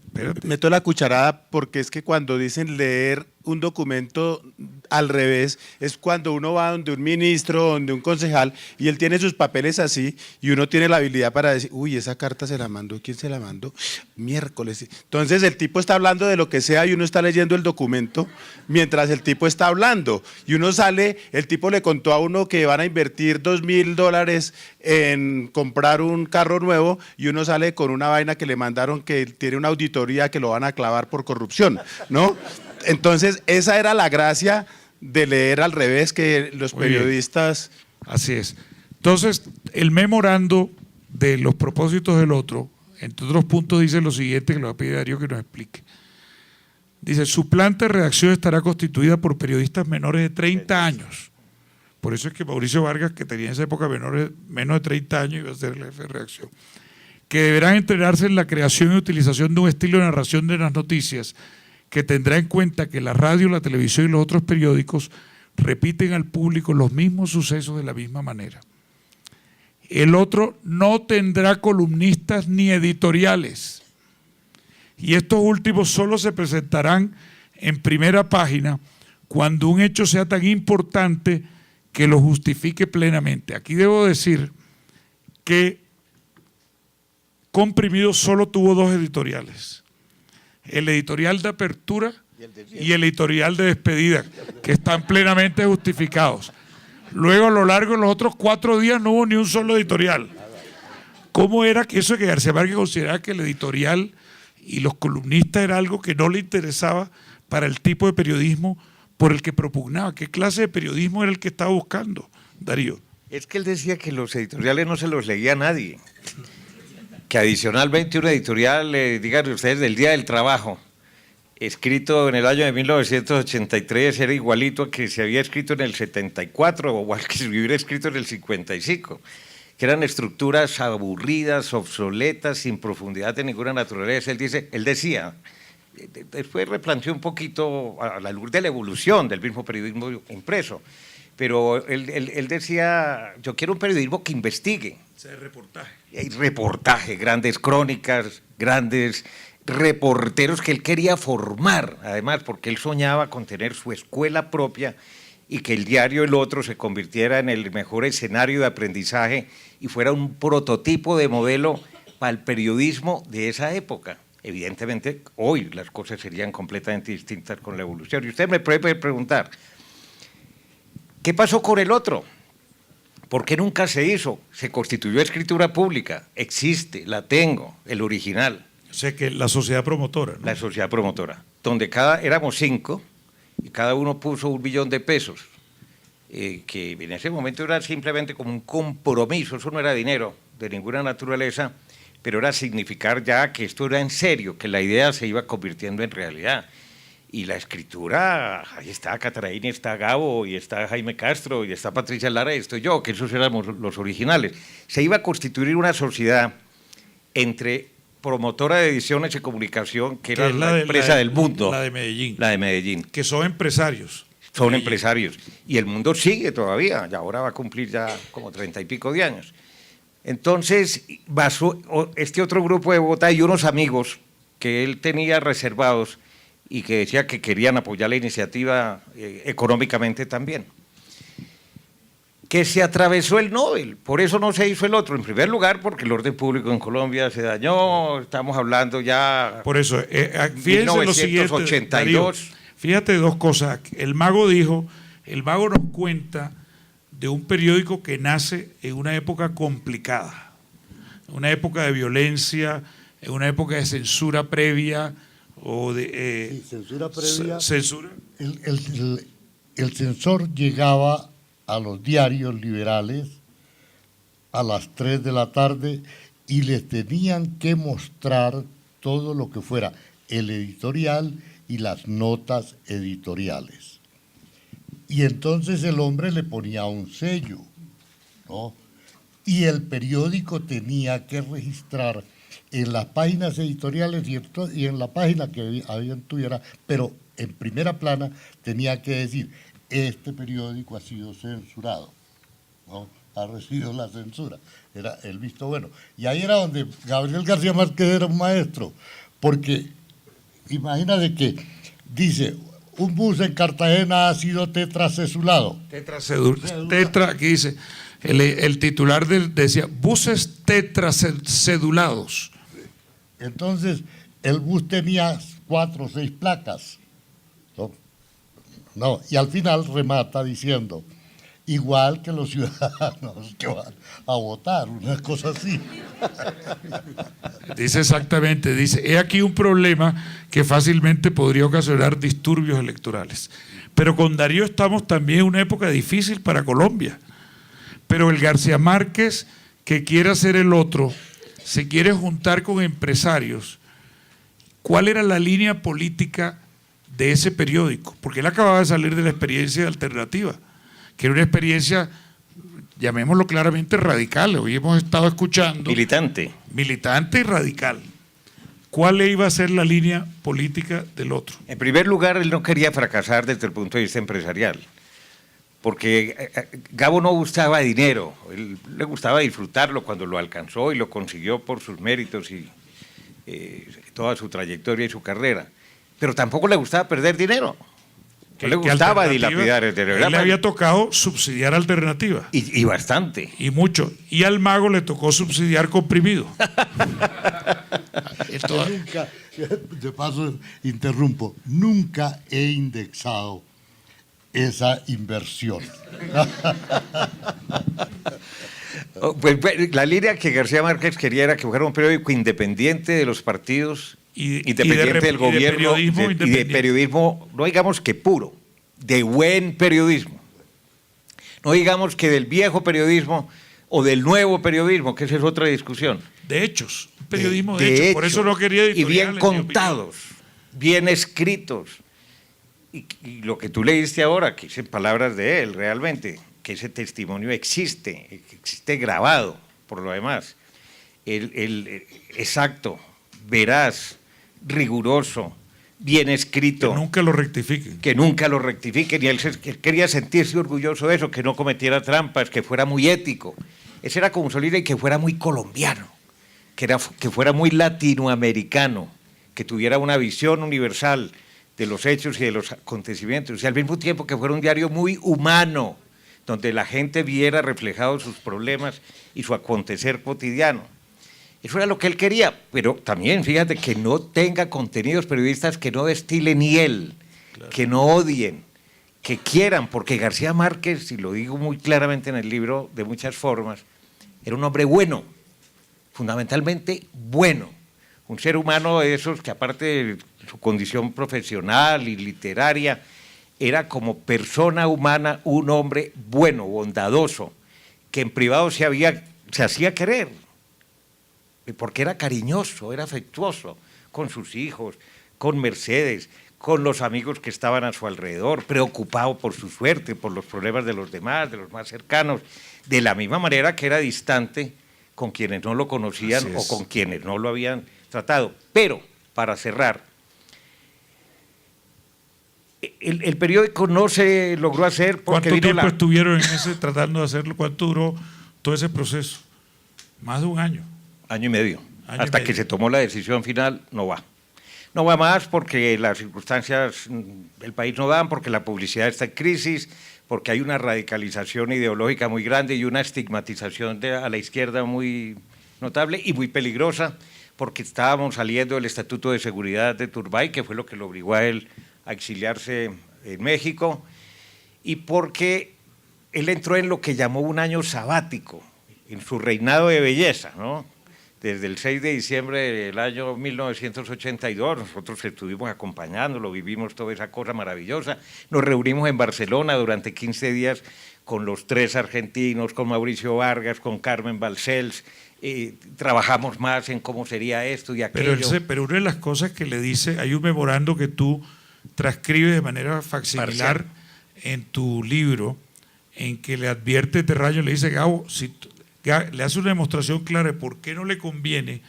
Espérate. meto la cucharada porque es que cuando dicen leer un documento al revés, es cuando uno va donde un ministro, donde un concejal, y él tiene sus papeles así, y uno tiene la habilidad para decir, uy, esa carta se la mandó, ¿quién se la mandó? Miércoles. Entonces el tipo está hablando de lo que sea y uno está leyendo el documento mientras el tipo está hablando. Y uno sale, el tipo le contó a uno que van a invertir $2.000 en comprar un carro nuevo, y uno sale con una vaina que le mandaron que tiene una auditoría que lo van a clavar por corrupción, ¿no? Entonces, esa era la gracia de leer al revés, que los Muy bien. periodistas... Así es. Entonces, el memorando de los propósitos del otro, entre otros puntos, dice lo siguiente, que le voy a pedir a Darío que nos explique. Dice, su planta de redacción estará constituida por periodistas menores de 30 años. Por eso es que Mauricio Vargas, que tenía en esa época menos de 30 años, iba a ser el jefe de redacción, que deberán entrenarse en la creación y utilización de un estilo de narración de las noticias que tendrá en cuenta que la radio, la televisión y los otros periódicos repiten al público los mismos sucesos de la misma manera. El otro no tendrá columnistas ni editoriales, y estos últimos solo se presentarán en primera página cuando un hecho sea tan importante que lo justifique plenamente. Aquí debo decir que Comprimido solo tuvo 2 editoriales. El editorial de apertura y el editorial de despedida, que están plenamente justificados. Luego, a lo largo de los otros 4 días no hubo ni un solo editorial. ¿Cómo era que eso de que García Márquez consideraba que el editorial y los columnistas era algo que no le interesaba para el tipo de periodismo por el que propugnaba? ¿Qué clase de periodismo era el que estaba buscando, Darío? Es que él decía que los editoriales no se los leía a nadie. Que adicionalmente un editorial, digan ustedes, del Día del Trabajo, escrito en el año de 1983, era igualito a que se había escrito en el 74 o al que se hubiera escrito en el 55, que eran estructuras aburridas, obsoletas, sin profundidad de ninguna naturaleza. Él decía, después replanteó un poquito a la luz de la evolución del mismo periodismo impreso, pero él decía, yo quiero un periodismo que investigue. Reportaje. Hay reportaje, grandes crónicas, grandes reporteros que él quería formar, además, porque él soñaba con tener su escuela propia y que el diario El Otro se convirtiera en el mejor escenario de aprendizaje y fuera un prototipo de modelo para el periodismo de esa época. Evidentemente, hoy las cosas serían completamente distintas con la evolución. Y usted me puede preguntar, ¿qué pasó con El Otro? ¿Por qué nunca se hizo? Se constituyó escritura pública, existe, la tengo, el original. O sea que la sociedad promotora, ¿no? La sociedad promotora, donde éramos 5 y cada uno puso $1 millón, que en ese momento era simplemente como un compromiso, eso no era dinero de ninguna naturaleza, pero era significar ya que esto era en serio, que la idea se iba convirtiendo en realidad. Y la escritura, ahí está Cataraín, está Gabo, y está Jaime Castro, y está Patricia Lara, y estoy yo, que esos éramos los originales. Se iba a constituir una sociedad entre promotora de ediciones y comunicación, que era la empresa del mundo. La de Medellín. La de Medellín. Que son empresarios. Son empresarios. Y el mundo sigue todavía, y ahora va a cumplir ya como 30 y pico de años. Entonces, este otro grupo de Bogotá y unos amigos que él tenía reservados, y que decía que querían apoyar la iniciativa económicamente también. Que se atravesó el Nobel, por eso no se hizo El Otro. En primer lugar, porque el orden público en Colombia se dañó, estamos hablando ya... Por eso, fíjense lo siguiente, 1982. Darío, fíjate 2 cosas. El mago nos cuenta de un periódico que nace en una época complicada, una época de violencia, en una época de censura previa, o de Sí, censura previa. Censura. El censor llegaba a los diarios liberales a las 3 de la tarde y les tenían que mostrar todo lo que fuera el editorial y las notas editoriales. Y entonces el hombre le ponía un sello, ¿no? Y el periódico tenía que registrar en las páginas editoriales y en la página que había tuviera, pero en primera plana tenía que decir, este periódico ha sido censurado, ¿no? Ha recibido la censura, era el visto bueno. Y ahí era donde Gabriel García Márquez era un maestro, porque imagínate que dice, un bus en Cartagena ha sido tetracesulado. Tetra, aquí dice, el titular decía, buses tetracedulados. Entonces, el bus tenía 4 o 6 placas. No, y al final remata diciendo, igual que los ciudadanos que van a votar, una cosa así. Dice exactamente, dice, he aquí un problema que fácilmente podría ocasionar disturbios electorales. Pero con Darío estamos también en una época difícil para Colombia. Pero el García Márquez, que quiere hacer el otro, se quiere juntar con empresarios. ¿Cuál era la línea política de ese periódico? Porque él acababa de salir de la experiencia de Alternativa, que era una experiencia, llamémoslo claramente, radical. Hoy hemos estado escuchando… Militante y radical. ¿Cuál iba a ser la línea política del otro? En primer lugar, él no quería fracasar desde el punto de vista empresarial, porque Gabo no gustaba dinero, él le gustaba disfrutarlo cuando lo alcanzó y lo consiguió por sus méritos y toda su trayectoria y su carrera, pero tampoco le gustaba perder dinero. No le gustaba dilapidar el dinero. Él le había tocado subsidiar Alternativa. Y bastante. Y mucho. Y al Mago le tocó subsidiar Comprimido. Nunca, de paso interrumpo, nunca he indexado esa inversión. Pues, la línea que García Márquez quería era que fuera un periódico independiente de los partidos, independiente del gobierno y de periodismo, no digamos que puro, de buen periodismo. No digamos que del viejo periodismo o del nuevo periodismo, que esa es otra discusión. De hechos, periodismo de hechos. Por eso no quería editoriales. Y bien contados, bien escritos. Y lo que tú leíste ahora, que dicen palabras de él realmente, que ese testimonio existe grabado por lo demás. Exacto, veraz, riguroso, bien escrito. Que nunca lo rectifiquen. Que nunca lo rectifiquen. Y él quería sentirse orgulloso de eso, que no cometiera trampas, que fuera muy ético. Ese era como Solís, y que fuera muy colombiano, que fuera muy latinoamericano, que tuviera una visión universal de los hechos y de los acontecimientos, y al mismo tiempo que fuera un diario muy humano, donde la gente viera reflejados sus problemas y su acontecer cotidiano. Eso era lo que él quería, pero también fíjate que no tenga contenidos periodistas que no destilen hiel, claro, que no odien, que quieran, porque García Márquez, y lo digo muy claramente en el libro de muchas formas, era un hombre bueno, fundamentalmente bueno, un ser humano de esos que aparte de su condición profesional y literaria, era como persona humana un hombre bueno, bondadoso, que en privado se hacía querer, porque era cariñoso, era afectuoso con sus hijos, con Mercedes, con los amigos que estaban a su alrededor, preocupado por su suerte, por los problemas de los demás, de los más cercanos, de la misma manera que era distante con quienes no lo conocían o con quienes no lo habían tratado. Pero, para cerrar, el periódico no se logró hacer porque… ¿Cuánto tiempo estuvieron tratando de hacerlo? ¿Cuánto duró todo ese proceso? Más de un año. Año y medio. Hasta que se tomó la decisión final, no va. No va más porque las circunstancias del país no dan, porque la publicidad está en crisis, porque hay una radicalización ideológica muy grande y una estigmatización a la izquierda muy notable y muy peligrosa, porque estábamos saliendo del Estatuto de Seguridad de Turbay, que fue lo que lo obligó a él a exiliarse en México, y porque él entró en lo que llamó un año sabático, en su reinado de belleza, ¿no? Desde el 6 de diciembre del año 1982, nosotros estuvimos acompañándolo, vivimos toda esa cosa maravillosa, nos reunimos en Barcelona durante 15 días con los 3 argentinos, con Mauricio Vargas, con Carmen Balcells, trabajamos más en cómo sería esto y aquello. Pero una de las cosas que le dice, hay un memorando que tú transcribes de manera facsimilar en tu libro, en que le advierte Terraño, le dice, Gabo, le hace una demostración clara de por qué no le conviene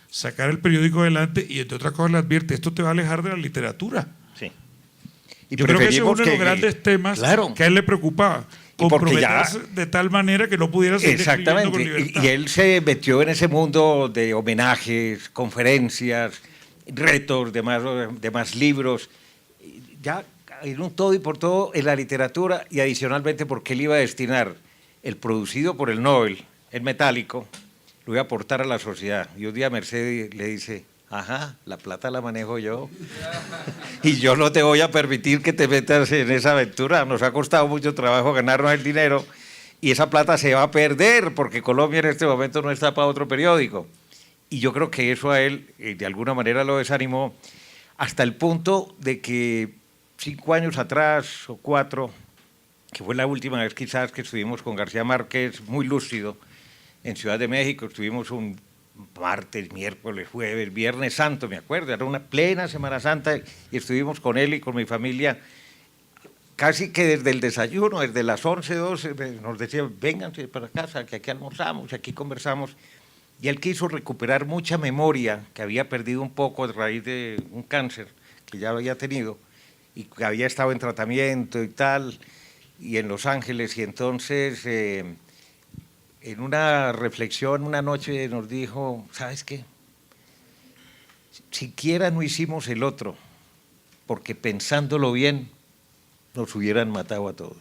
sacar el periódico adelante y entre otras cosas le advierte, esto te va a alejar de la literatura. Sí. Yo creo que ese es uno de los grandes temas claro, que a él le preocupaba, comprometerse de tal manera que no pudiera seguir escribiendo con libertad. Y él se metió en ese mundo de homenajes, conferencias, retos, de más libros, ya en un todo y por todo en la literatura, y adicionalmente porque él iba a destinar el producido por el Nobel, el metálico, lo iba a aportar a la sociedad. Y un día Mercedes le dice, ajá, la plata la manejo yo y yo no te voy a permitir que te metas en esa aventura, nos ha costado mucho trabajo ganarnos el dinero y esa plata se va a perder porque Colombia en este momento no está para otro periódico. Y yo creo que eso a él de alguna manera lo desanimó hasta el punto de que 5 años atrás o 4, que fue la última vez quizás que estuvimos con García Márquez muy lúcido en Ciudad de México, estuvimos un martes, miércoles, jueves, viernes santo, me acuerdo, era una plena Semana Santa y estuvimos con él y con mi familia casi que desde el desayuno, desde las 11, 12, nos decía, vénganse para casa, que aquí almorzamos, aquí conversamos. Y él quiso recuperar mucha memoria que había perdido un poco a raíz de un cáncer que ya lo había tenido y que había estado en tratamiento y tal, y en Los Ángeles, y entonces en una reflexión una noche nos dijo, ¿sabes qué? Siquiera no hicimos el otro, porque pensándolo bien nos hubieran matado a todos.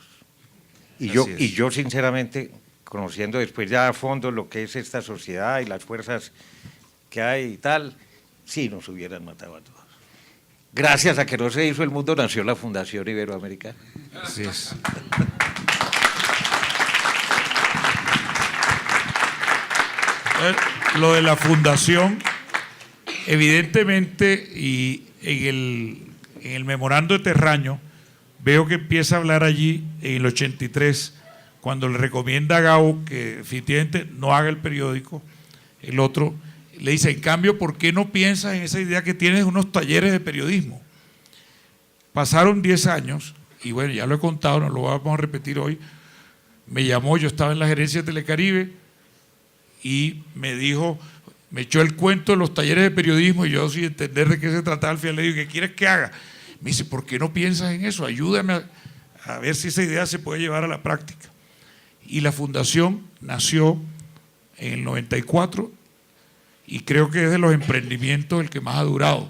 Y yo sinceramente, conociendo después ya a fondo lo que es esta sociedad y las fuerzas que hay y tal, sí nos hubieran matado a todos. Gracias a que no se hizo el mundo, nació la Fundación Iberoamericana. Así es. Lo de la fundación, evidentemente, y en el memorando de Terraño, veo que empieza a hablar allí en el 83, cuando le recomienda a Gabo que definitivamente no haga el periódico, el otro le dice, en cambio, ¿por qué no piensas en esa idea que tienes de unos talleres de periodismo? Pasaron 10 años, y bueno, ya lo he contado, no lo vamos a repetir hoy, me llamó, yo estaba en la gerencia de Telecaribe, y me dijo, me echó el cuento de los talleres de periodismo, y yo sin entender de qué se trataba, al final le digo, ¿qué quieres que haga? Me dice, ¿por qué no piensas en eso? Ayúdame a ver si esa idea se puede llevar a la práctica. Y la fundación nació en el 94 y creo que es de los emprendimientos el que más ha durado,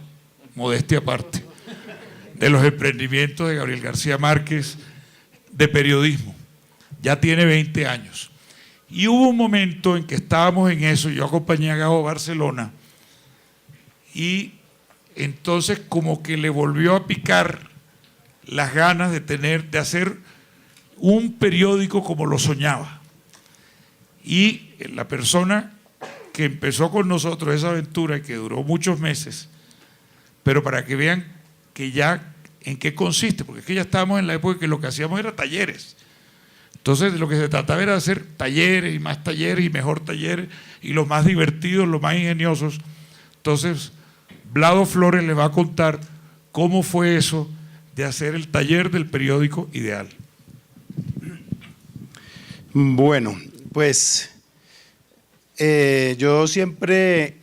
modestia aparte, de los emprendimientos de Gabriel García Márquez de periodismo. Ya tiene 20 años. Y hubo un momento en que estábamos en eso, yo acompañé a Gabo a Barcelona y entonces como que le volvió a picar las ganas de hacer un periódico como lo soñaba. Y la persona que empezó con nosotros esa aventura, que duró muchos meses, pero para que vean que ya en qué consiste, porque es que ya estábamos en la época que lo que hacíamos era talleres. Entonces de lo que se trataba era hacer talleres y más talleres y mejor talleres y los más divertidos, los más ingeniosos. Entonces Vlado Flores le va a contar cómo fue eso de hacer el taller del periódico Ideal. Bueno, pues yo siempre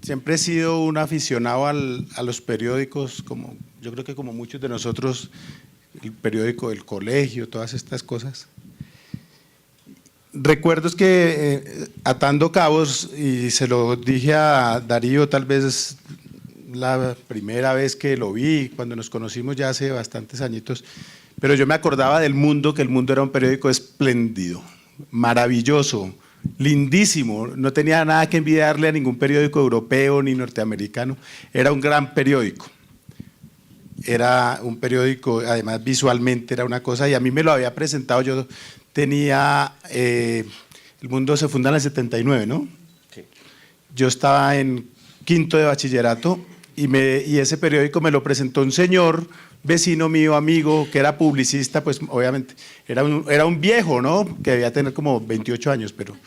he sido un aficionado a los periódicos, como yo creo que como muchos de nosotros, el periódico del colegio, todas estas cosas. Recuerdo es que atando cabos, y se lo dije a Darío tal vez la primera vez que lo vi, cuando nos conocimos ya hace bastantes añitos, pero yo me acordaba del Mundo, que el Mundo era un periódico espléndido, maravilloso, lindísimo, no tenía nada que envidiarle a ningún periódico europeo ni norteamericano, era un gran periódico. Era un periódico, además visualmente era una cosa, y a mí me lo había presentado, yo tenía, El Mundo se funda en el 79, ¿no? Sí. Yo estaba en quinto de bachillerato y ese periódico me lo presentó un señor, vecino mío, amigo, que era publicista, pues obviamente era un viejo, ¿no? Que debía tener como 28 años, pero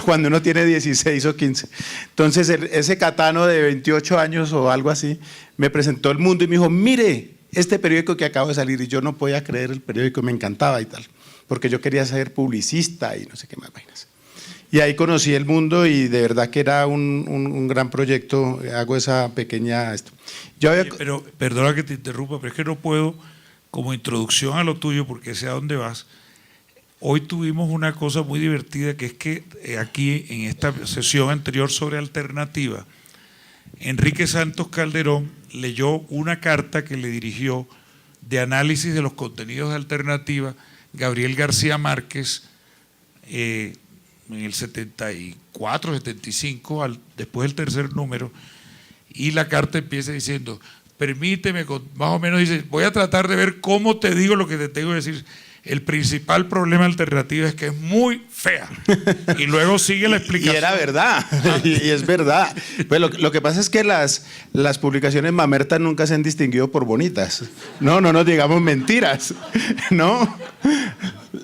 cuando uno tiene 16 o 15. Entonces ese catano de 28 años o algo así, me presentó El Mundo y me dijo, mire, este periódico que acaba de salir, y yo no podía creer el periódico, me encantaba y tal, porque yo quería ser publicista y no sé qué más vainas. Y ahí conocí el mundo y de verdad que era un gran proyecto. Hago esa pequeña... Yo había... Pero perdona que te interrumpa, pero es que no puedo, como introducción a lo tuyo, porque sé a dónde vas. Hoy tuvimos una cosa muy divertida, que es que aquí en esta sesión anterior sobre alternativa, Enrique Santos Calderón leyó una carta que le dirigió de análisis de los contenidos de alternativa Gabriel García Márquez en el 74, 75, después del tercer número, y la carta empieza diciendo: permíteme, más o menos dice, voy a tratar de ver cómo te digo lo que te tengo que decir. El principal problema de alternativa es que es muy fea. Y luego sigue la explicación. Y era verdad, y es verdad. Pues lo que pasa es que las publicaciones mamertas nunca se han distinguido por bonitas. No nos digamos mentiras, ¿no?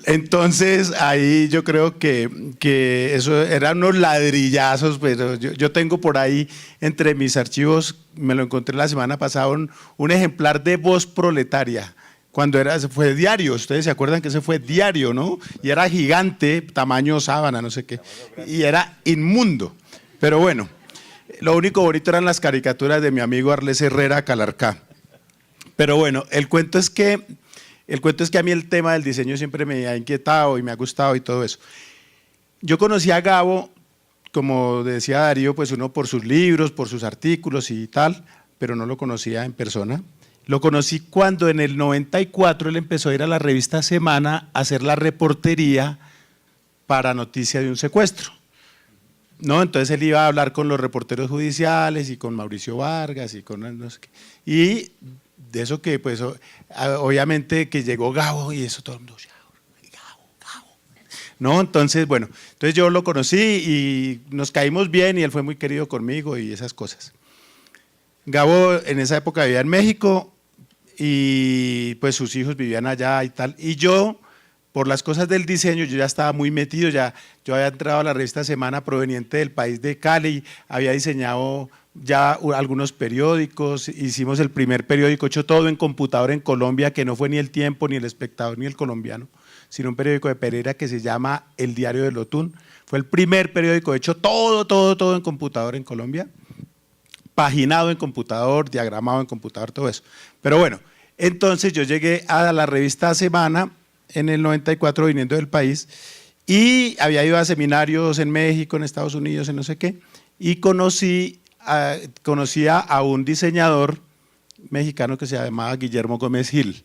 Entonces ahí yo creo que eso eran unos ladrillazos, pero yo tengo por ahí entre mis archivos, me lo encontré la semana pasada, un ejemplar de Voz Proletaria. Cuando fue diario, ustedes se acuerdan que ese fue diario, ¿no? Y era gigante, tamaño sábana, no sé qué, y era inmundo. Pero bueno, lo único bonito eran las caricaturas de mi amigo Arles Herrera Calarcá. Pero bueno, el cuento es que a mí el tema del diseño siempre me ha inquietado y me ha gustado y todo eso. Yo conocí a Gabo, como decía Darío, pues uno por sus libros, por sus artículos y tal, pero no lo conocía en persona. Lo conocí cuando en el 94 él empezó a ir a la revista Semana a hacer la reportería para Noticia de un Secuestro, ¿no? Entonces él iba a hablar con los reporteros judiciales y con Mauricio Vargas y con no sé qué. Y de eso que pues obviamente que llegó Gabo y eso todo el mundo, Gabo, ¿no? Entonces bueno, entonces yo lo conocí y nos caímos bien y él fue muy querido conmigo y esas cosas. Gabo en esa época vivía en México y pues sus hijos vivían allá y tal, y yo por las cosas del diseño yo ya estaba muy metido, yo había entrado a la revista Semana proveniente del país de Cali, había diseñado ya algunos periódicos, hicimos el primer periódico hecho todo en computador en Colombia, que no fue ni El Tiempo, ni El Espectador, ni El Colombiano, sino un periódico de Pereira que se llama El Diario del Otún. Fue el primer periódico hecho todo en computador en Colombia, paginado en computador, diagramado en computador, todo eso. Pero bueno, entonces yo llegué a la revista Semana en el 94 viniendo del país y había ido a seminarios en México, en Estados Unidos, en no sé qué, y conocía a un diseñador mexicano que se llamaba Guillermo Gómez Gil.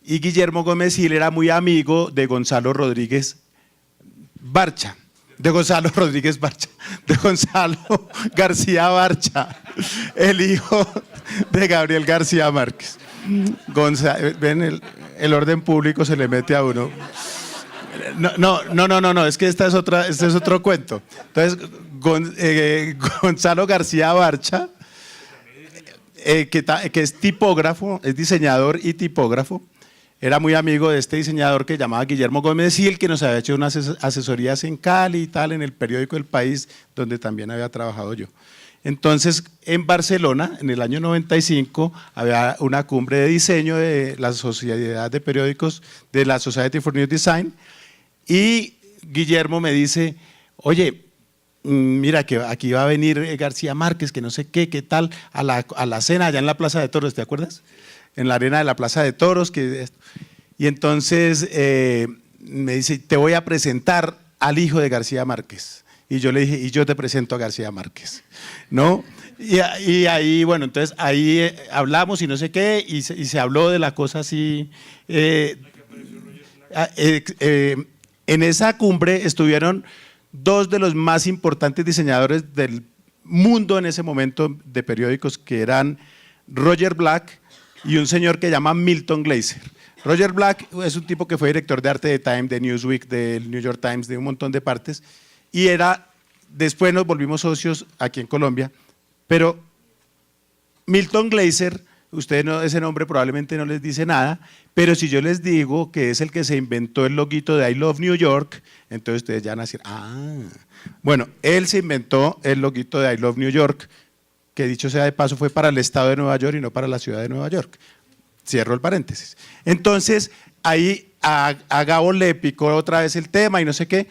Y Guillermo Gómez Gil era muy amigo de Gonzalo Rodríguez Barcha, de Gonzalo García Barcha, el hijo de Gabriel García Márquez. Ven, el orden público se le mete a uno. No, es que este es otro cuento. Entonces, Gonzalo García Barcha, que es tipógrafo, es diseñador y tipógrafo, era muy amigo de este diseñador que llamaba Guillermo Gómez Gil, que nos había hecho unas asesorías en Cali y tal, en el periódico El País, donde también había trabajado yo. Entonces, en Barcelona, en el año 95, había una cumbre de diseño de la Sociedad de Periódicos, de la Society for New Design, y Guillermo me dice, oye, mira que aquí va a venir García Márquez, que no sé qué tal, a la cena allá en la Plaza de Toros, ¿te acuerdas? En la arena de la Plaza de Toros. Y entonces me dice, te voy a presentar al hijo de García Márquez. Y yo le dije, y yo te presento a García Márquez, ¿no? Y ahí, bueno, entonces ahí hablamos y no sé qué, y se habló de la cosa así. En esa cumbre estuvieron dos de los más importantes diseñadores del mundo en ese momento de periódicos, que eran Roger Black y un señor que llama Milton Glaser. Roger Black es un tipo que fue director de arte de Time, de Newsweek, del New York Times, de un montón de partes, y después nos volvimos socios aquí en Colombia, pero Milton Glaser, ese nombre probablemente no les dice nada, pero si yo les digo que es el que se inventó el loguito de I Love New York, entonces ustedes ya van a decir, bueno, él se inventó el loguito de I Love New York, que dicho sea de paso fue para el estado de Nueva York y no para la ciudad de Nueva York. Cierro el paréntesis. Entonces, ahí a Gabo le picó otra vez el tema y no sé qué.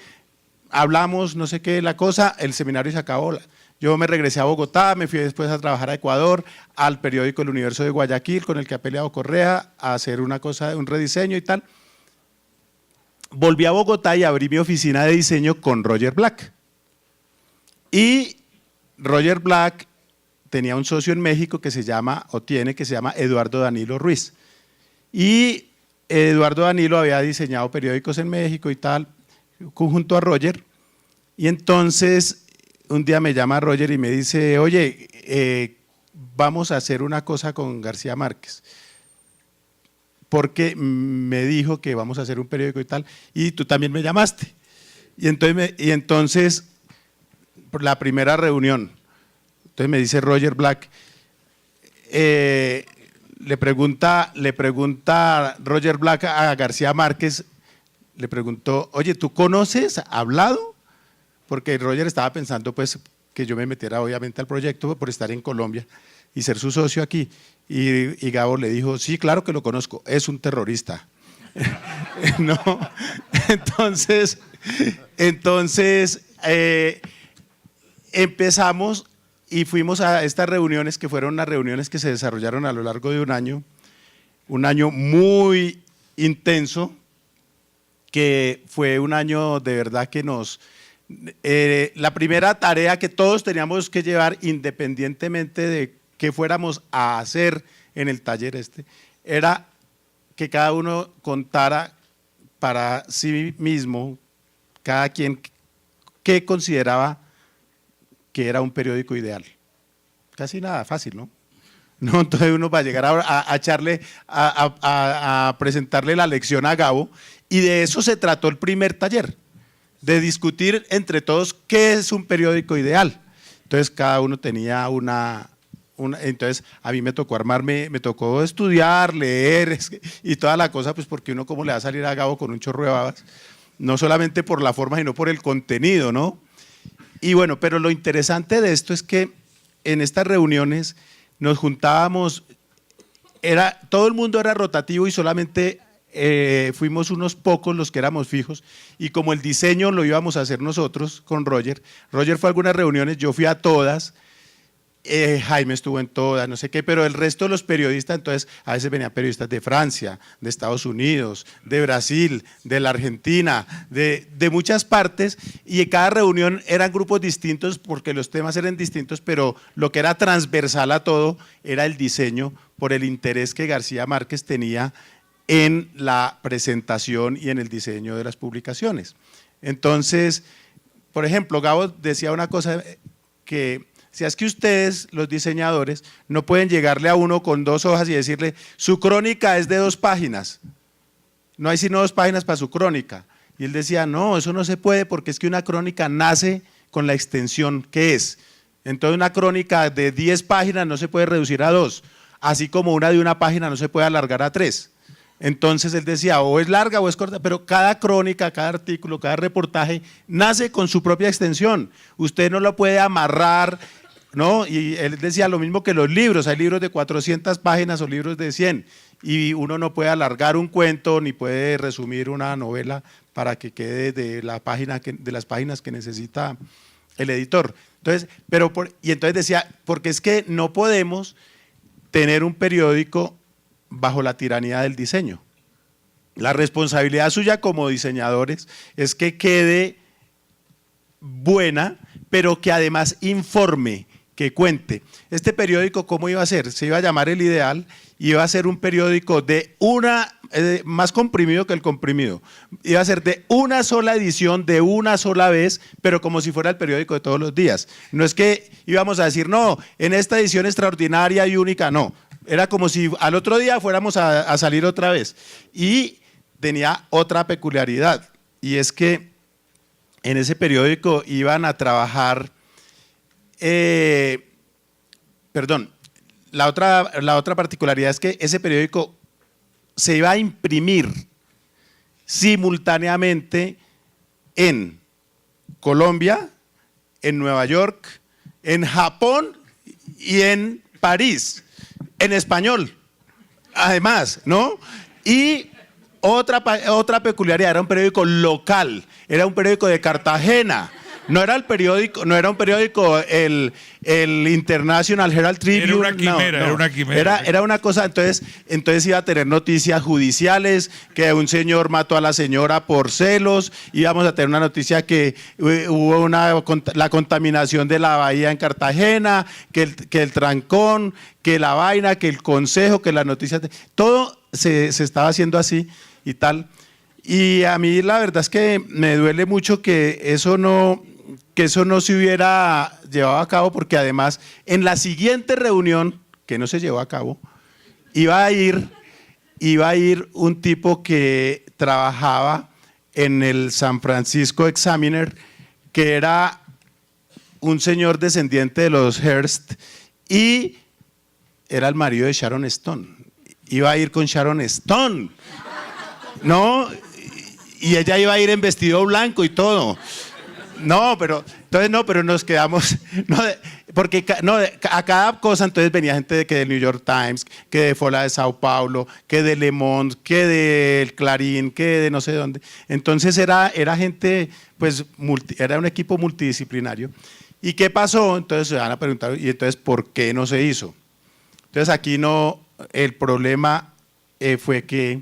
hablamos, no sé qué, la cosa, el seminario se acabó. Yo me regresé a Bogotá, me fui después a trabajar a Ecuador, al periódico El Universo de Guayaquil, con el que ha peleado Correa, a hacer una cosa, un rediseño y tal. Volví a Bogotá y abrí mi oficina de diseño con Roger Black. Y Roger Black tenía un socio en México que se llama Eduardo Danilo Ruiz. Y Eduardo Danilo había diseñado periódicos en México y tal, junto a Roger. Y entonces un día me llama Roger y me dice, oye, vamos a hacer una cosa con García Márquez, porque me dijo que vamos a hacer un periódico y tal, y tú también me llamaste. Y entonces por la primera reunión, entonces me dice Roger Black, le pregunta Roger Black a García Márquez, le preguntó, oye, ¿tú conoces? ¿Ha hablado? Porque Roger estaba pensando pues que yo me metiera obviamente al proyecto por estar en Colombia y ser su socio aquí. Y Gabo le dijo, sí, claro que lo conozco, es un terrorista. No, entonces empezamos y fuimos a estas reuniones que fueron unas reuniones que se desarrollaron a lo largo de un año muy intenso, que fue un año de verdad que la primera tarea que todos teníamos que llevar, independientemente de qué fuéramos a hacer en el taller era que cada uno contara para sí mismo, cada quien qué consideraba que era un periódico ideal. Casi nada, fácil, ¿no? No, entonces uno va a llegar a echarle, a presentarle la lección a Gabo, y de eso se trató el primer taller, de discutir entre todos qué es un periódico ideal. Entonces cada uno tenía entonces a mí me tocó me tocó estudiar, leer y toda la cosa, pues porque uno cómo le va a salir a Gabo con un chorro de babas, no solamente por la forma, sino por el contenido, ¿no? Y bueno, pero lo interesante de esto es que en estas reuniones nos juntábamos, todo el mundo era rotativo y solamente fuimos unos pocos los que éramos fijos, y como el diseño lo íbamos a hacer nosotros con Roger fue a algunas reuniones, yo fui a todas, Jaime estuvo en todas, no sé qué, pero el resto de los periodistas, entonces a veces venían periodistas de Francia, de Estados Unidos, de Brasil, de la Argentina, de muchas partes, y en cada reunión eran grupos distintos porque los temas eran distintos, pero lo que era transversal a todo era el diseño, por el interés que García Márquez tenía en la presentación y en el diseño de las publicaciones. Entonces, por ejemplo, Gabo decía una cosa que si es que ustedes, los diseñadores, no pueden llegarle a uno con 2 hojas y decirle, su crónica es de 2 páginas, no hay sino 2 páginas para su crónica. Y él decía, no, eso no se puede porque es que una crónica nace con la extensión que es. Entonces una crónica de 10 páginas no se puede reducir a 2, así como una de 1 página no se puede alargar a 3. Entonces él decía, o es larga o es corta, pero cada crónica, cada artículo, cada reportaje nace con su propia extensión. Usted no lo puede amarrar, ¿no? Y él decía lo mismo que los libros, hay libros de 400 páginas o libros de 100, y uno no puede alargar un cuento ni puede resumir una novela para que quede de las páginas que necesita el editor. Entonces, entonces decía, porque es que no podemos tener un periódico bajo la tiranía del diseño. La responsabilidad suya como diseñadores es que quede buena, pero que además informe, que cuente. Este periódico, ¿cómo iba a ser? Se iba a llamar El Ideal, iba a ser un periódico más comprimido que el comprimido. Iba a ser de una sola edición, de una sola vez, pero como si fuera el periódico de todos los días. No es que íbamos a decir, no, en esta edición extraordinaria y única, no. Era como si al otro día fuéramos a salir otra vez. Y tenía otra peculiaridad, y es que en ese periódico iban a trabajar, la otra particularidad es que ese periódico se iba a imprimir simultáneamente en Colombia, en Nueva York, en Japón y en París, en español, además, ¿no? Y otra peculiaridad, era un periódico local, era un periódico de Cartagena. No era un periódico el International Herald Tribune. Era una quimera, no. era una quimera. Era una cosa, entonces iba a tener noticias judiciales, que un señor mató a la señora por celos, íbamos a tener una noticia que hubo la contaminación de la bahía en Cartagena, que el trancón, que la vaina, que el consejo, que las noticias, todo se estaba haciendo así y tal. Y a mí la verdad es que me duele mucho que eso no se hubiera llevado a cabo, porque además en la siguiente reunión, que no se llevó a cabo, iba a ir un tipo que trabajaba en el San Francisco Examiner, que era un señor descendiente de los Hearst y era el marido de Sharon Stone. Iba a ir con Sharon Stone, ¿no? Y ella iba a ir en vestido blanco y todo. Pero nos quedamos, porque a cada cosa entonces venía gente del New York Times, que de Folha de Sao Paulo, que de Le Monde, que del Clarín, que de no sé dónde. Entonces era gente, pues era un equipo multidisciplinario. ¿Y qué pasó? Entonces se van a preguntar, ¿y entonces por qué no se hizo? Entonces aquí el problema fue que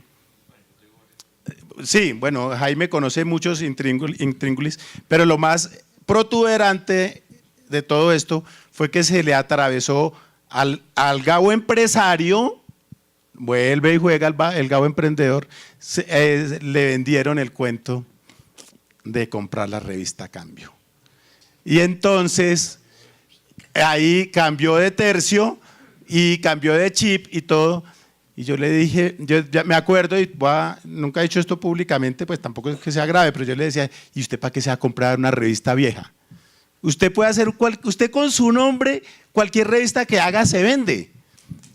sí, bueno, Jaime conoce muchos intríngulis, pero lo más protuberante de todo esto fue que se le atravesó al Gabo empresario, vuelve y juega el Gabo emprendedor, le vendieron el cuento de comprar la revista Cambio. Y entonces ahí cambió de tercio y cambió de chip y todo. Y yo le dije, yo ya me acuerdo, y nunca he dicho esto públicamente, pues tampoco es que sea grave, pero yo le decía, ¿y usted para qué se va a comprar una revista vieja? Usted puede hacer, usted con su nombre, cualquier revista que haga se vende.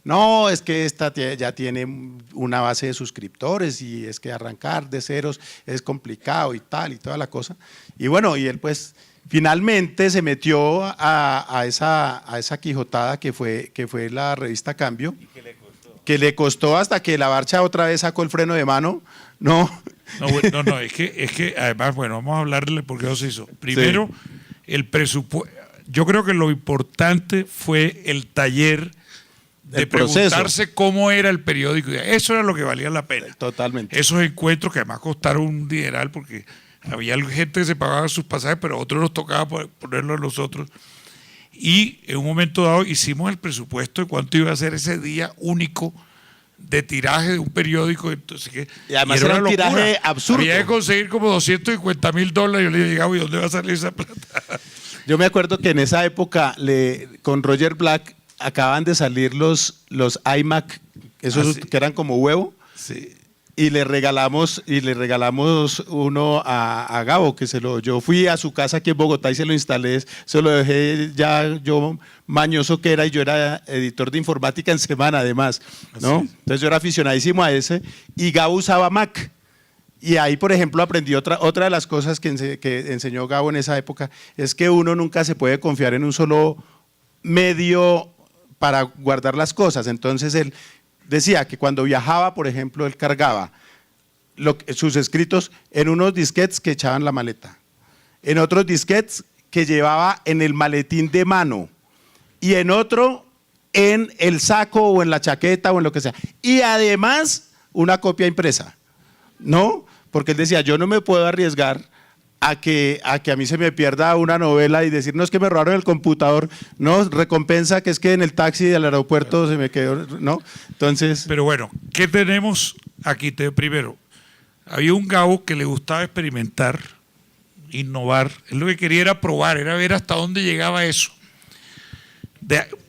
No, es que esta ya tiene una base de suscriptores y es que arrancar de ceros es complicado y tal y toda la cosa. Y bueno, y él pues finalmente se metió a esa quijotada que fue la revista Cambio. Que le costó hasta que la Barcha otra vez sacó el freno de mano, ¿no? No, es que además, bueno, vamos a hablarle por qué no se hizo. Primero, sí. El presupuesto, yo creo que lo importante fue el taller de preguntarse cómo era el periódico. Eso era lo que valía la pena. Totalmente. Esos encuentros que además costaron un dineral porque había gente que se pagaba sus pasajes, pero a otros nos tocaba ponerlo a nosotros. Y en un momento dado hicimos el presupuesto de cuánto iba a ser ese día único de tiraje de un periódico. Entonces, y además era un tiraje absurdo. Había que conseguir como $250,000. Yo le dije, ¿y dónde va a salir esa plata? Yo me acuerdo que en esa época con Roger Black acaban de salir los iMac, esos que eran como huevo. Sí. Y le regalamos uno a Gabo, yo fui a su casa aquí en Bogotá y se lo instalé, se lo dejé ya yo mañoso que era, y yo era editor de informática en Semana además, ¿no? Entonces yo era aficionadísimo a ese, y Gabo usaba Mac. Y ahí, por ejemplo, aprendí otra de las cosas que enseñó Gabo en esa época, es que uno nunca se puede confiar en un solo medio para guardar las cosas. Entonces él decía que cuando viajaba, por ejemplo, él cargaba sus escritos en unos disquetes que echaban la maleta, en otros disquetes que llevaba en el maletín de mano y en otro en el saco o en la chaqueta o en lo que sea. Y además una copia impresa, ¿no? Porque él decía, yo no me puedo arriesgar a que a mí se me pierda una novela y decir, no, es que me robaron el computador, no, recompensa que es que en el taxi del aeropuerto se me quedó, ¿no? Entonces… Pero bueno, ¿qué tenemos aquí? Primero, había un Gabo que le gustaba experimentar, innovar, él lo que quería era probar, era ver hasta dónde llegaba eso.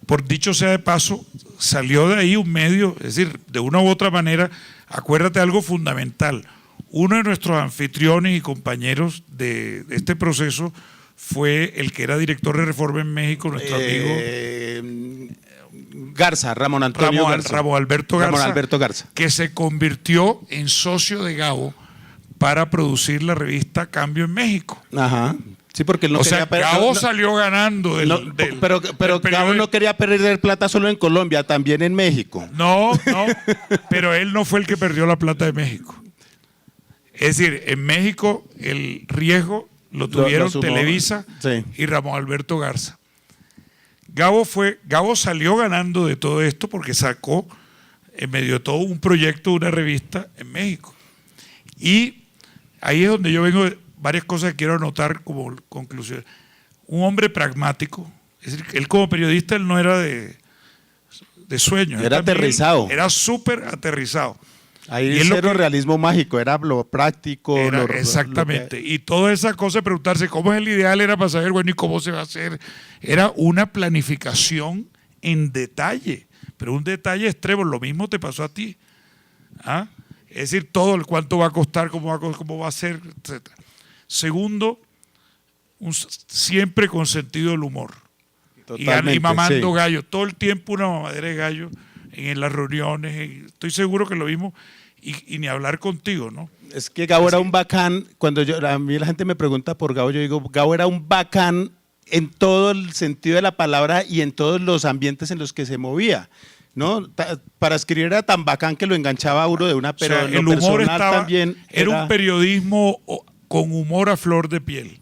Por dicho sea de paso, salió de ahí un medio, es decir, de una u otra manera, acuérdate algo fundamental. Uno de nuestros anfitriones y compañeros de este proceso fue el que era director de Reforma en México, nuestro amigo Garza, Ramón Alberto Garza, que se convirtió en socio de Gabo para producir la revista Cambio en México. Ajá. Sí, porque él no quería perder. Gabo salió ganando pero Gabo no quería perder plata solo en Colombia, también en México. No, pero él no fue el que perdió la plata de México. Es decir, en México el riesgo lo tuvieron sumó. Televisa Sí. y Ramón Alberto Garza. Gabo salió ganando de todo esto porque sacó en medio de todo un proyecto, una revista en México. Y ahí es donde yo vengo, varias cosas que quiero anotar como conclusión. Un hombre pragmático, es decir, él como periodista él no era de sueños. Era aterrizado. Era súper aterrizado. Ahí Y es lo cero que- realismo mágico, era lo práctico. Exactamente. Y toda esa cosa de preguntarse cómo es el ideal era para saber, bueno, ¿y cómo se va a hacer? Era una planificación en detalle, pero un detalle extremo. Lo mismo te pasó a ti. ¿Ah? Es decir, todo el cuánto va a costar, cómo va a ser, etc. Segundo, siempre con sentido del humor. Y mamando sí. gallo. Todo el tiempo una mamadera de gallo en las reuniones. Estoy seguro que lo mismo. Y ni hablar contigo, ¿no? Es que Gabo era un bacán. Cuando a mí la gente me pregunta por Gabo, yo digo, Gabo era un bacán en todo el sentido de la palabra y en todos los ambientes en los que se movía, ¿no? Para escribir era tan bacán que lo enganchaba a uno de una, pero O sea, en lo el humor personal también era un periodismo con humor a flor de piel.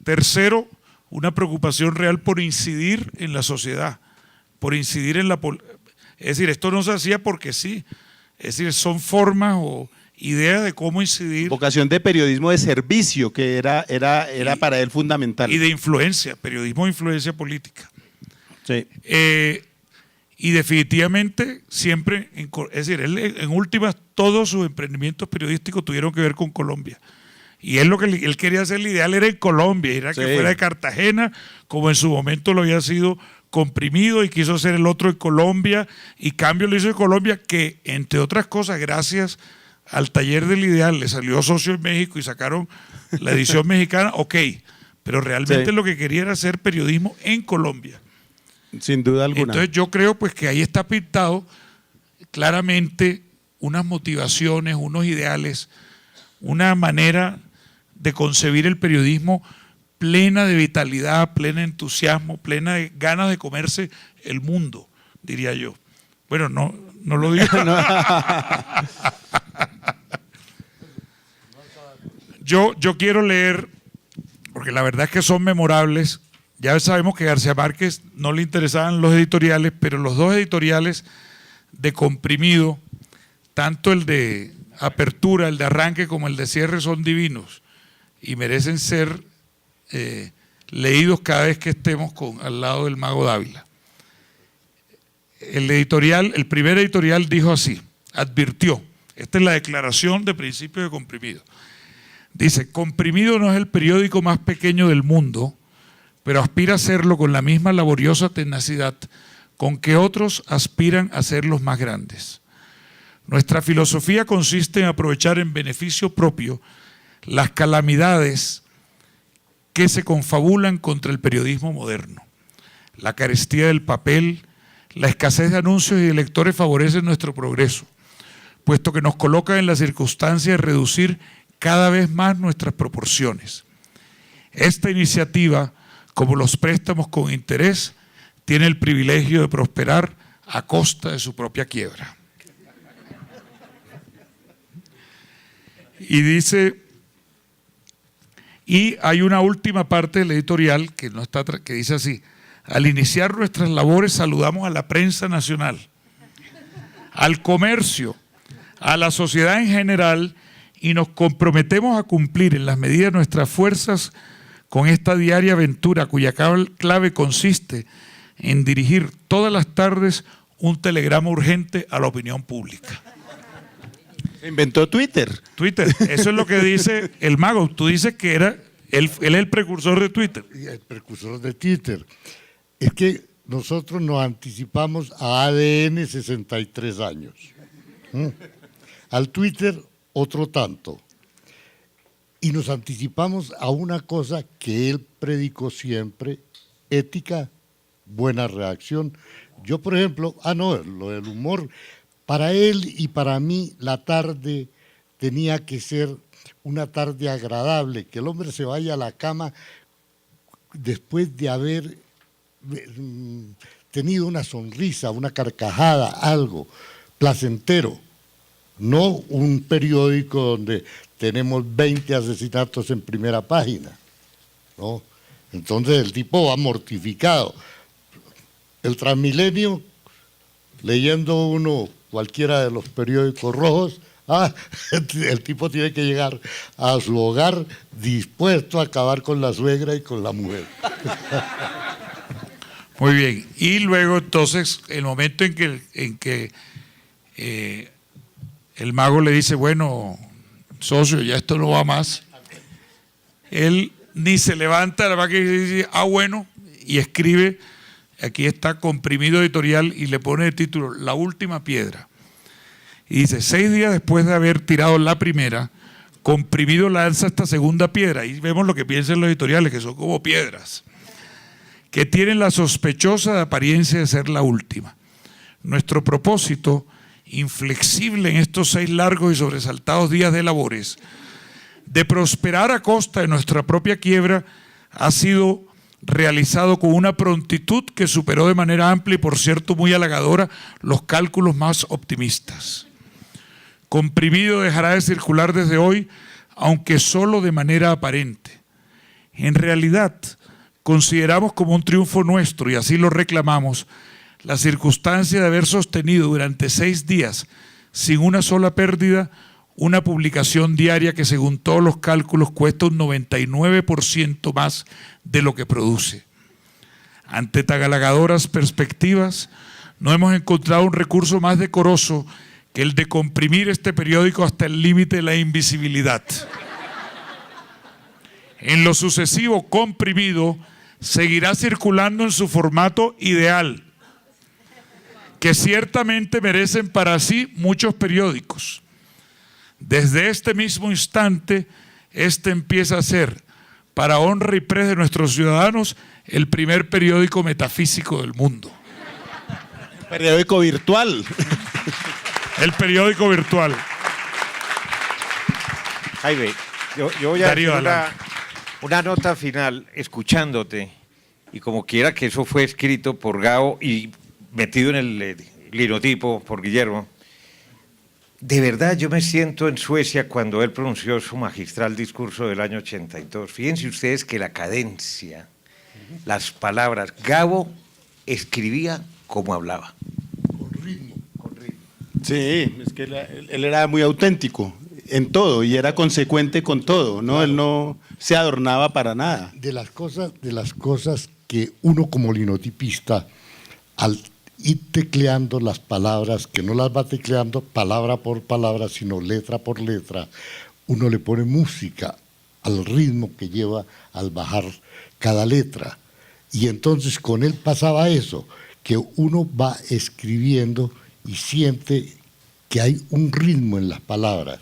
Tercero, una preocupación real por incidir en la sociedad, por incidir en es decir, esto no se hacía porque sí. Es decir, son formas o ideas de cómo incidir. vocación de periodismo de servicio, que era para él fundamental. Y de influencia, periodismo de influencia política. Sí. Y definitivamente siempre, es decir, él en últimas todos sus emprendimientos periodísticos tuvieron que ver con Colombia. Y él lo que él quería hacer, el ideal era en Colombia, era que Sí. fuera de Cartagena, como en su momento lo había sido Comprimido, y quiso hacer el otro en Colombia, y Cambio lo hizo en Colombia, que entre otras cosas, gracias al taller del ideal, le salió socio en México y sacaron la edición mexicana, ok, pero realmente Sí. lo que quería era hacer periodismo en Colombia. Sin duda alguna. Entonces yo creo pues que ahí está pintado claramente unas motivaciones, unos ideales, una manera de concebir el periodismo plena de vitalidad, plena de entusiasmo, plena de ganas de comerse el mundo, diría yo. Bueno, no lo digo. Yo quiero leer, porque la verdad es que son memorables. Ya sabemos que García Márquez no le interesaban los editoriales, pero los dos editoriales de Comprimido, tanto el de apertura, el de arranque, como el de cierre, son divinos y merecen ser leídos cada vez que estemos al lado del Mago Dávila. El primer editorial dijo así, advirtió, esta es la declaración de principios de Comprimido. Dice, Comprimido no es el periódico más pequeño del mundo, pero aspira a serlo con la misma laboriosa tenacidad con que otros aspiran a ser los más grandes. Nuestra filosofía consiste en aprovechar en beneficio propio las calamidades que se confabulan contra el periodismo moderno. La carestía del papel, la escasez de anuncios y de lectores favorecen nuestro progreso, puesto que nos colocan en la circunstancia de reducir cada vez más nuestras proporciones. Esta iniciativa, como los préstamos con interés, tiene el privilegio de prosperar a costa de su propia quiebra. Y dice, y hay una última parte del editorial que dice así, al iniciar nuestras labores saludamos a la prensa nacional, al comercio, a la sociedad en general, y nos comprometemos a cumplir en las medidas de nuestras fuerzas con esta diaria aventura cuya clave consiste en dirigir todas las tardes un telegrama urgente a la opinión pública. Inventó Twitter. Twitter, eso es lo que dice el Mago. Tú dices que él es el precursor de Twitter. El precursor de Twitter. Es que nosotros nos anticipamos a ADN 63 años. Al Twitter otro tanto. Y nos anticipamos a una cosa que él predicó siempre, ética, buena reacción. Yo, por ejemplo, lo del humor, para él y para mí la tarde tenía que ser una tarde agradable, que el hombre se vaya a la cama después de haber tenido una sonrisa, una carcajada, algo placentero. no un periódico donde tenemos 20 asesinatos en primera página, ¿no? Entonces el tipo va mortificado. El Transmilenio, leyendo uno cualquiera de los periódicos rojos, el tipo tiene que llegar a su hogar dispuesto a acabar con la suegra y con la mujer. Muy bien. Y luego entonces el momento en que el mago le dice, bueno, socio, ya esto no va más, él ni se levanta, la que dice, bueno, y escribe, aquí está comprimido editorial, y le pone de título La Última Piedra. Y dice, 6 días después de haber tirado la primera, comprimido lanza esta segunda piedra. Y vemos lo que piensan los editoriales, que son como piedras, que tienen la sospechosa apariencia de ser la última. Nuestro propósito, inflexible en estos 6 largos y sobresaltados días de labores, de prosperar a costa de nuestra propia quiebra, ha sido realizado con una prontitud que superó de manera amplia y, por cierto, muy halagadora los cálculos más optimistas. Comprimido dejará de circular desde hoy, aunque solo de manera aparente. En realidad, consideramos como un triunfo nuestro, y así lo reclamamos, la circunstancia de haber sostenido durante 6 días, sin una sola pérdida, una publicación diaria que, según todos los cálculos, cuesta un 99% más de lo que produce. Ante tan halagadoras perspectivas, no hemos encontrado un recurso más decoroso que el de comprimir este periódico hasta el límite de la invisibilidad. En lo sucesivo, comprimido seguirá circulando en su formato ideal, que ciertamente merecen para sí muchos periódicos. Desde este mismo instante, este empieza a ser, para honra y pres de nuestros ciudadanos, el primer periódico metafísico del mundo. Periódico virtual. El periódico virtual. Jaime, yo voy a Darío, hacer una nota final escuchándote, y como quiera que eso fue escrito por Gabo y metido en el linotipo por Guillermo. De verdad, yo me siento en Suecia cuando él pronunció su magistral discurso del año 82. Fíjense ustedes que la cadencia, las palabras, Gabo escribía como hablaba. Con ritmo. Sí, es que él era muy auténtico en todo y era consecuente con todo, ¿no? Claro. Él no se adornaba para nada. De las cosas que uno como linotipista, al ir tecleando las palabras, que no las va tecleando palabra por palabra, sino letra por letra, uno le pone música al ritmo que lleva al bajar cada letra. Y entonces con él pasaba eso, que uno va escribiendo y siente que hay un ritmo en las palabras.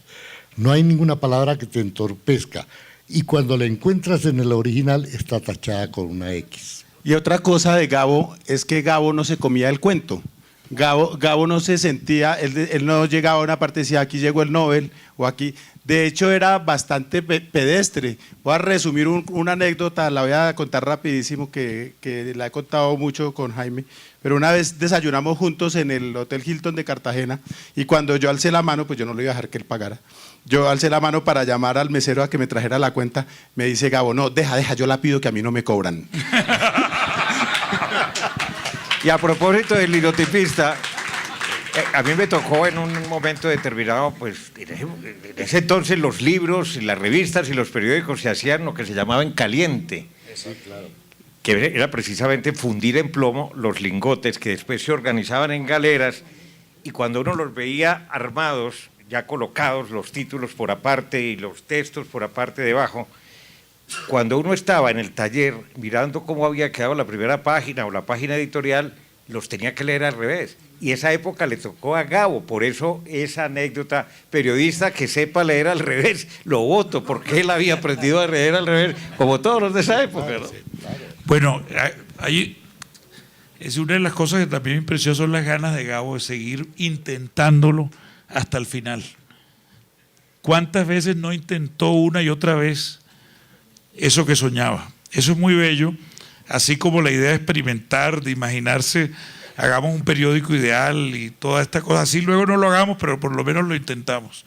No hay ninguna palabra que te entorpezca. Y cuando la encuentras en el original, está tachada con una X. Y otra cosa de Gabo es que Gabo no se comía el cuento. Gabo no se sentía, él no llegaba a una parte y decía, aquí llegó el Nobel, o aquí. De hecho, era bastante pedestre. Voy a resumir una anécdota, la voy a contar rapidísimo, que la he contado mucho con Jaime. Pero una vez desayunamos juntos en el Hotel Hilton de Cartagena, y cuando yo alcé la mano, pues yo no le iba a dejar que él pagara. Yo alcé la mano para llamar al mesero a que me trajera la cuenta. Me dice Gabo, no, deja, yo la pido, que a mí no me cobran. Y a propósito del linotipista, a mí me tocó en un momento determinado, pues en ese entonces los libros y las revistas y los periódicos se hacían lo que se llamaba en caliente. Sí, claro. Que era precisamente fundir en plomo los lingotes que después se organizaban en galeras, y cuando uno los veía armados, ya colocados los títulos por aparte y los textos por aparte debajo, cuando uno estaba en el taller mirando cómo había quedado la primera página o la página editorial, los tenía que leer al revés. Y esa época le tocó a Gabo, por eso esa anécdota, periodista que sepa leer al revés, lo voto, porque él había aprendido a leer al revés, como todos los de esa época, ¿no? Bueno, ahí es una de las cosas que también me impresionó, son las ganas de Gabo de seguir intentándolo hasta el final. ¿Cuántas veces no intentó una y otra vez eso que soñaba? Eso es muy bello, así como la idea de experimentar, de imaginarse hagamos un periódico ideal y toda esta cosa. Así luego no lo hagamos, pero por lo menos lo intentamos.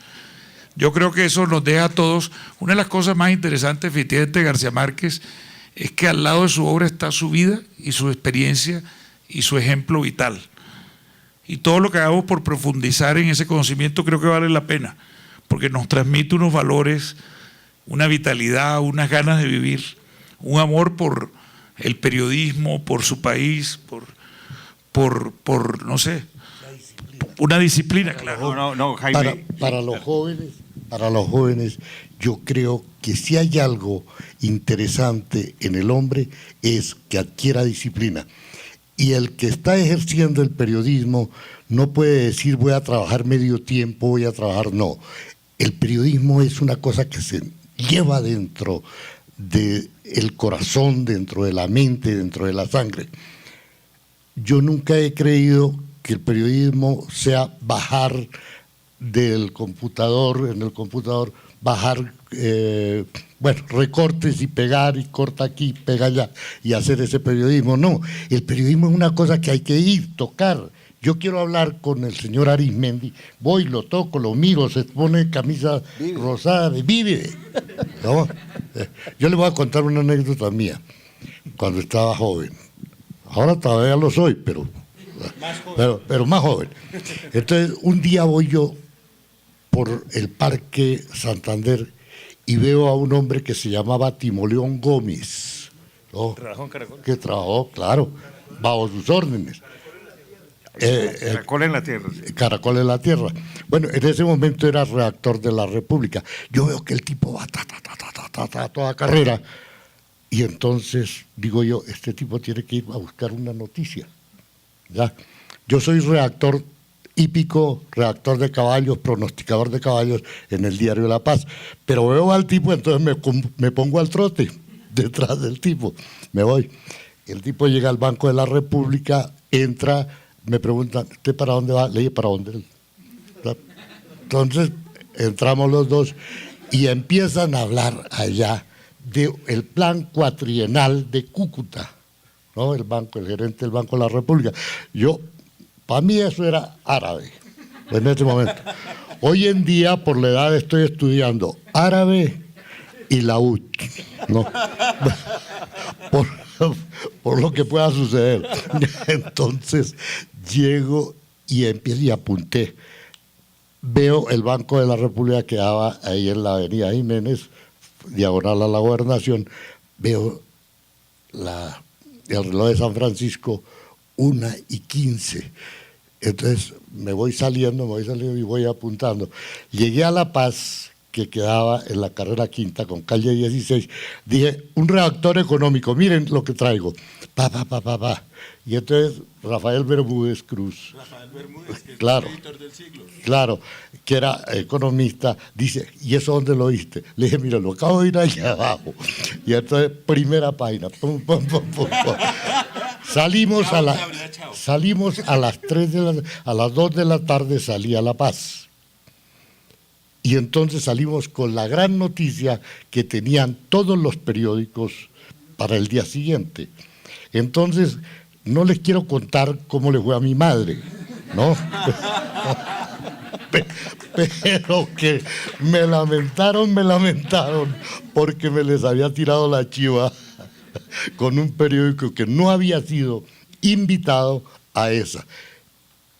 Yo creo que eso nos deja a todos. Una de las cosas más interesantes, efectivamente, de García Márquez es que al lado de su obra está su vida y su experiencia y su ejemplo vital. Y todo lo que hagamos por profundizar en ese conocimiento creo que vale la pena, porque nos transmite unos valores, una vitalidad, unas ganas de vivir, un amor por el periodismo, por su país, por no sé, una disciplina, claro. No, Jaime. Para los jóvenes, yo creo que si hay algo interesante en el hombre es que adquiera disciplina. Y el que está ejerciendo el periodismo no puede decir voy a trabajar medio tiempo, voy a trabajar, no. El periodismo es una cosa que se lleva dentro del corazón, dentro de la mente, dentro de la sangre. Yo nunca he creído que el periodismo sea bajar del computador, en el computador, bajar, recortes y pegar y corta aquí, pega allá y hacer ese periodismo. No, el periodismo es una cosa que hay que ir, tocar. Yo quiero hablar con el señor Arizmendi, voy, lo toco, lo miro, se pone camisa rosada, vive. ¿No? Yo le voy a contar una anécdota mía, cuando estaba joven. Ahora todavía lo soy, pero más joven. Entonces, un día voy yo por el Parque Santander y veo a un hombre que se llamaba Timoleón Gómez, ¿no? ¿Trabajó en Caracol? Que trabajó, claro, bajo sus órdenes. Caracol en la Tierra. Caracol en la Tierra. Bueno, en ese momento era redactor de La República. Yo veo que el tipo va a toda carrera. Y entonces digo yo, este tipo tiene que ir a buscar una noticia. ¿Ya? Yo soy redactor hípico, redactor de caballos, pronosticador de caballos en el Diario La Paz. Pero veo al tipo, entonces me pongo al trote detrás del tipo. Me voy. El tipo llega al Banco de la República, entra, me preguntan, ¿usted para dónde va? Le dije, ¿para dónde? Entonces entramos los dos y empiezan a hablar allá del plan cuatrienal de Cúcuta, ¿no? El gerente del Banco de la República. Para mí eso era árabe en ese momento. Hoy en día, por la edad, estoy estudiando árabe y laúd, ¿no? por lo que pueda suceder. Entonces, llego y empiezo y apunté. Veo el Banco de la República que daba ahí en la avenida Jiménez, diagonal a la Gobernación. Veo el reloj de San Francisco, 1:15. Entonces me voy saliendo y voy apuntando. Llegué a La Paz, que quedaba en la carrera quinta con calle 16. Dije, un redactor económico, miren lo que traigo. Y entonces Rafael Bermúdez Cruz. Rafael Bermúdez, que claro, es el editor del Siglo. Claro, que era economista, dice, ¿y eso dónde lo oíste? Le dije, mira, lo acabo de ir allá abajo. Y entonces, primera página. Salimos a las 2 de la tarde, salí a La Paz. Y entonces salimos con la gran noticia que tenían todos los periódicos para el día siguiente. Entonces, no les quiero contar cómo le fue a mi madre, ¿no? Pero que me lamentaron, porque me les había tirado la chiva con un periódico que no había sido invitado a esa.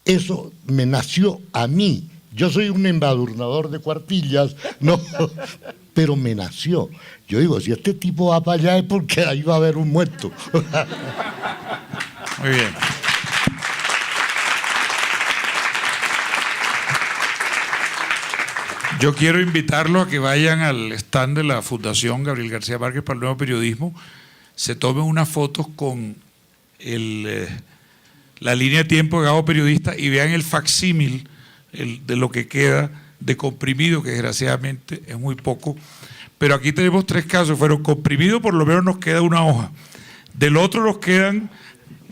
Eso me nació a mí. Yo soy un embadurnador de cuartillas, no, pero me nació. Yo digo, si este tipo va para allá es porque ahí va a haber un muerto. Muy bien. Yo quiero invitarlos a que vayan al stand de la Fundación Gabriel García Márquez para el Nuevo Periodismo, se tomen unas fotos con la línea de tiempo de Gabo Periodista y vean el facsímil de lo que queda de comprimido, que desgraciadamente es muy poco. Pero aquí tenemos 3 casos, fueron comprimidos, por lo menos nos queda una hoja. Del otro nos quedan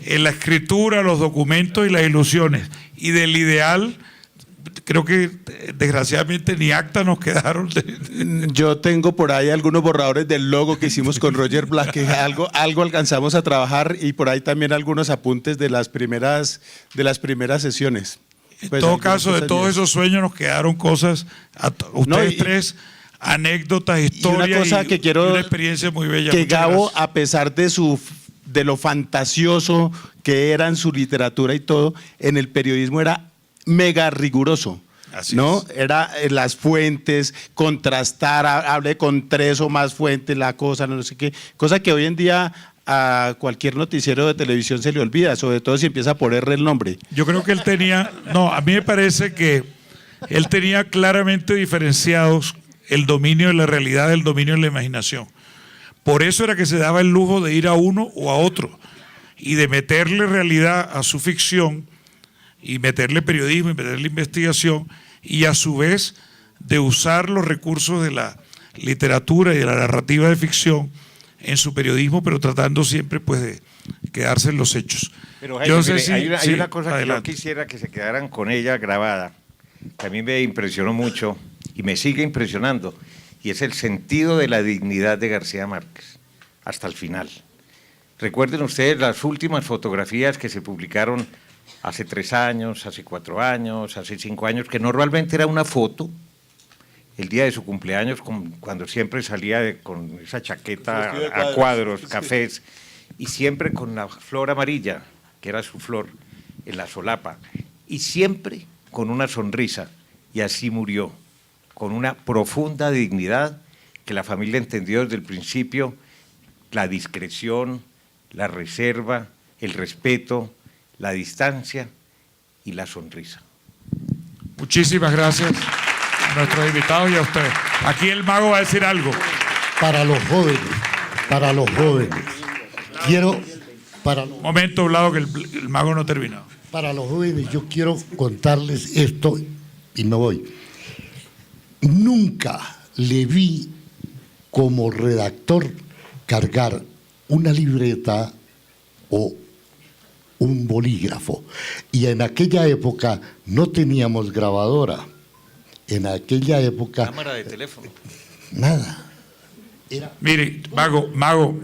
en la escritura, los documentos y las ilusiones. Y del ideal creo que desgraciadamente ni acta nos quedaron. Yo tengo por ahí algunos borradores del logo que hicimos con Roger Black, que algo alcanzamos a trabajar, y por ahí también algunos apuntes de las primeras sesiones. En Pues, todo algunas caso, de cosas todos mías. esos sueños nos quedaron cosas, ustedes tres, anécdotas, historias y una cosa que quiero, y una experiencia muy bella. que Muchas Gabo, gracias. a pesar de lo fantasioso que era en su literatura y todo, en el periodismo era mega riguroso. Así ¿no? es. Era las fuentes, contrastar, hable con 3 o más fuentes, la cosa, no sé qué, cosa que hoy en día a cualquier noticiero de televisión se le olvida, sobre todo si empieza por R el nombre. Yo creo que él tenía, no, a mí me parece que él tenía claramente diferenciados el dominio de la realidad del dominio de la imaginación. Por eso era que se daba el lujo de ir a uno o a otro y de meterle realidad a su ficción y meterle periodismo y meterle investigación, y a su vez de usar los recursos de la literatura y de la narrativa de ficción en su periodismo, pero tratando siempre pues de quedarse en los hechos. Pero Yo Jaime, no sé mire, si- hay sí, una cosa que yo adelante. quisiera que se quedaran con ella grabada, que a mí me impresionó mucho y me sigue impresionando, y es el sentido de la dignidad de García Márquez, hasta el final. Recuerden ustedes las últimas fotografías que se publicaron hace 3 años, hace 4 años, hace 5 años, que normalmente era una foto, el día de su cumpleaños, cuando siempre salía con esa chaqueta a cuadros, cafés, y siempre con la flor amarilla, que era su flor, en la solapa, y siempre con una sonrisa, y así murió, con una profunda dignidad que la familia entendió desde el principio, la discreción, la reserva, el respeto, la distancia y la sonrisa. Muchísimas gracias a nuestros invitados y a ustedes. Aquí el mago va a decir algo. Para los jóvenes, Momento, Vlado, que el mago no ha terminado. para los jóvenes yo quiero contarles esto y me voy. Nunca le vi como redactor cargar una libreta o un bolígrafo. Y en aquella época no teníamos grabadora. En aquella época, Cámara de teléfono. nada. Mire, mago,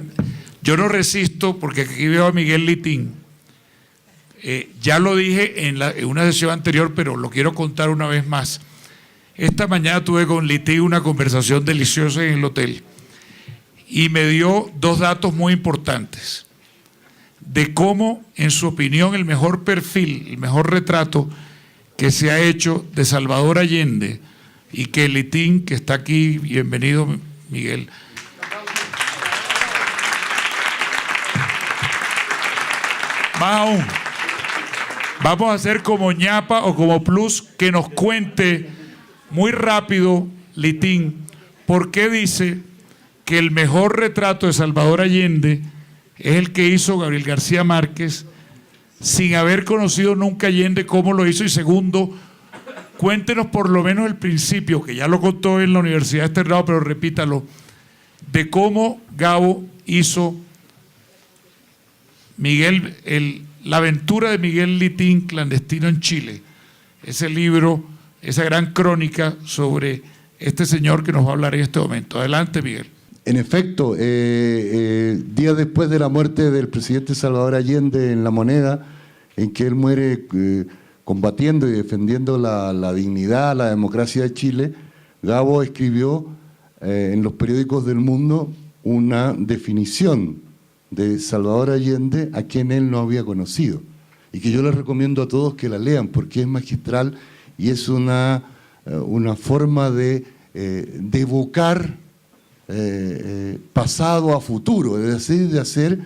yo no resisto, porque aquí veo a Miguel Litín. Ya lo dije en una sesión anterior, pero lo quiero contar una vez más. Esta mañana tuve con Litín una conversación deliciosa en el hotel y me dio 2 datos muy importantes de cómo, en su opinión, el mejor perfil, el mejor retrato que se ha hecho de Salvador Allende, y que Litín, que está aquí, bienvenido Miguel, más aún, vamos a hacer como ñapa o como plus, que nos cuente muy rápido, Litín, por qué dice que el mejor retrato de Salvador Allende es el que hizo Gabriel García Márquez, sin haber conocido nunca Allende cómo lo hizo. Y segundo, cuéntenos por lo menos el principio, que ya lo contó en la Universidad de Externado, pero repítalo, de cómo Gabo hizo la aventura de Miguel Litín, clandestino en Chile, ese libro, esa gran crónica sobre este señor que nos va a hablar en este momento. Adelante, Miguel. En efecto, días después de la muerte del presidente Salvador Allende en La Moneda, en que él muere combatiendo y defendiendo la dignidad, la democracia de Chile, Gabo escribió en los periódicos del mundo una definición de Salvador Allende a quien él no había conocido, y que yo les recomiendo a todos que la lean porque es magistral y es una forma de evocar pasado a futuro, es decir, de hacer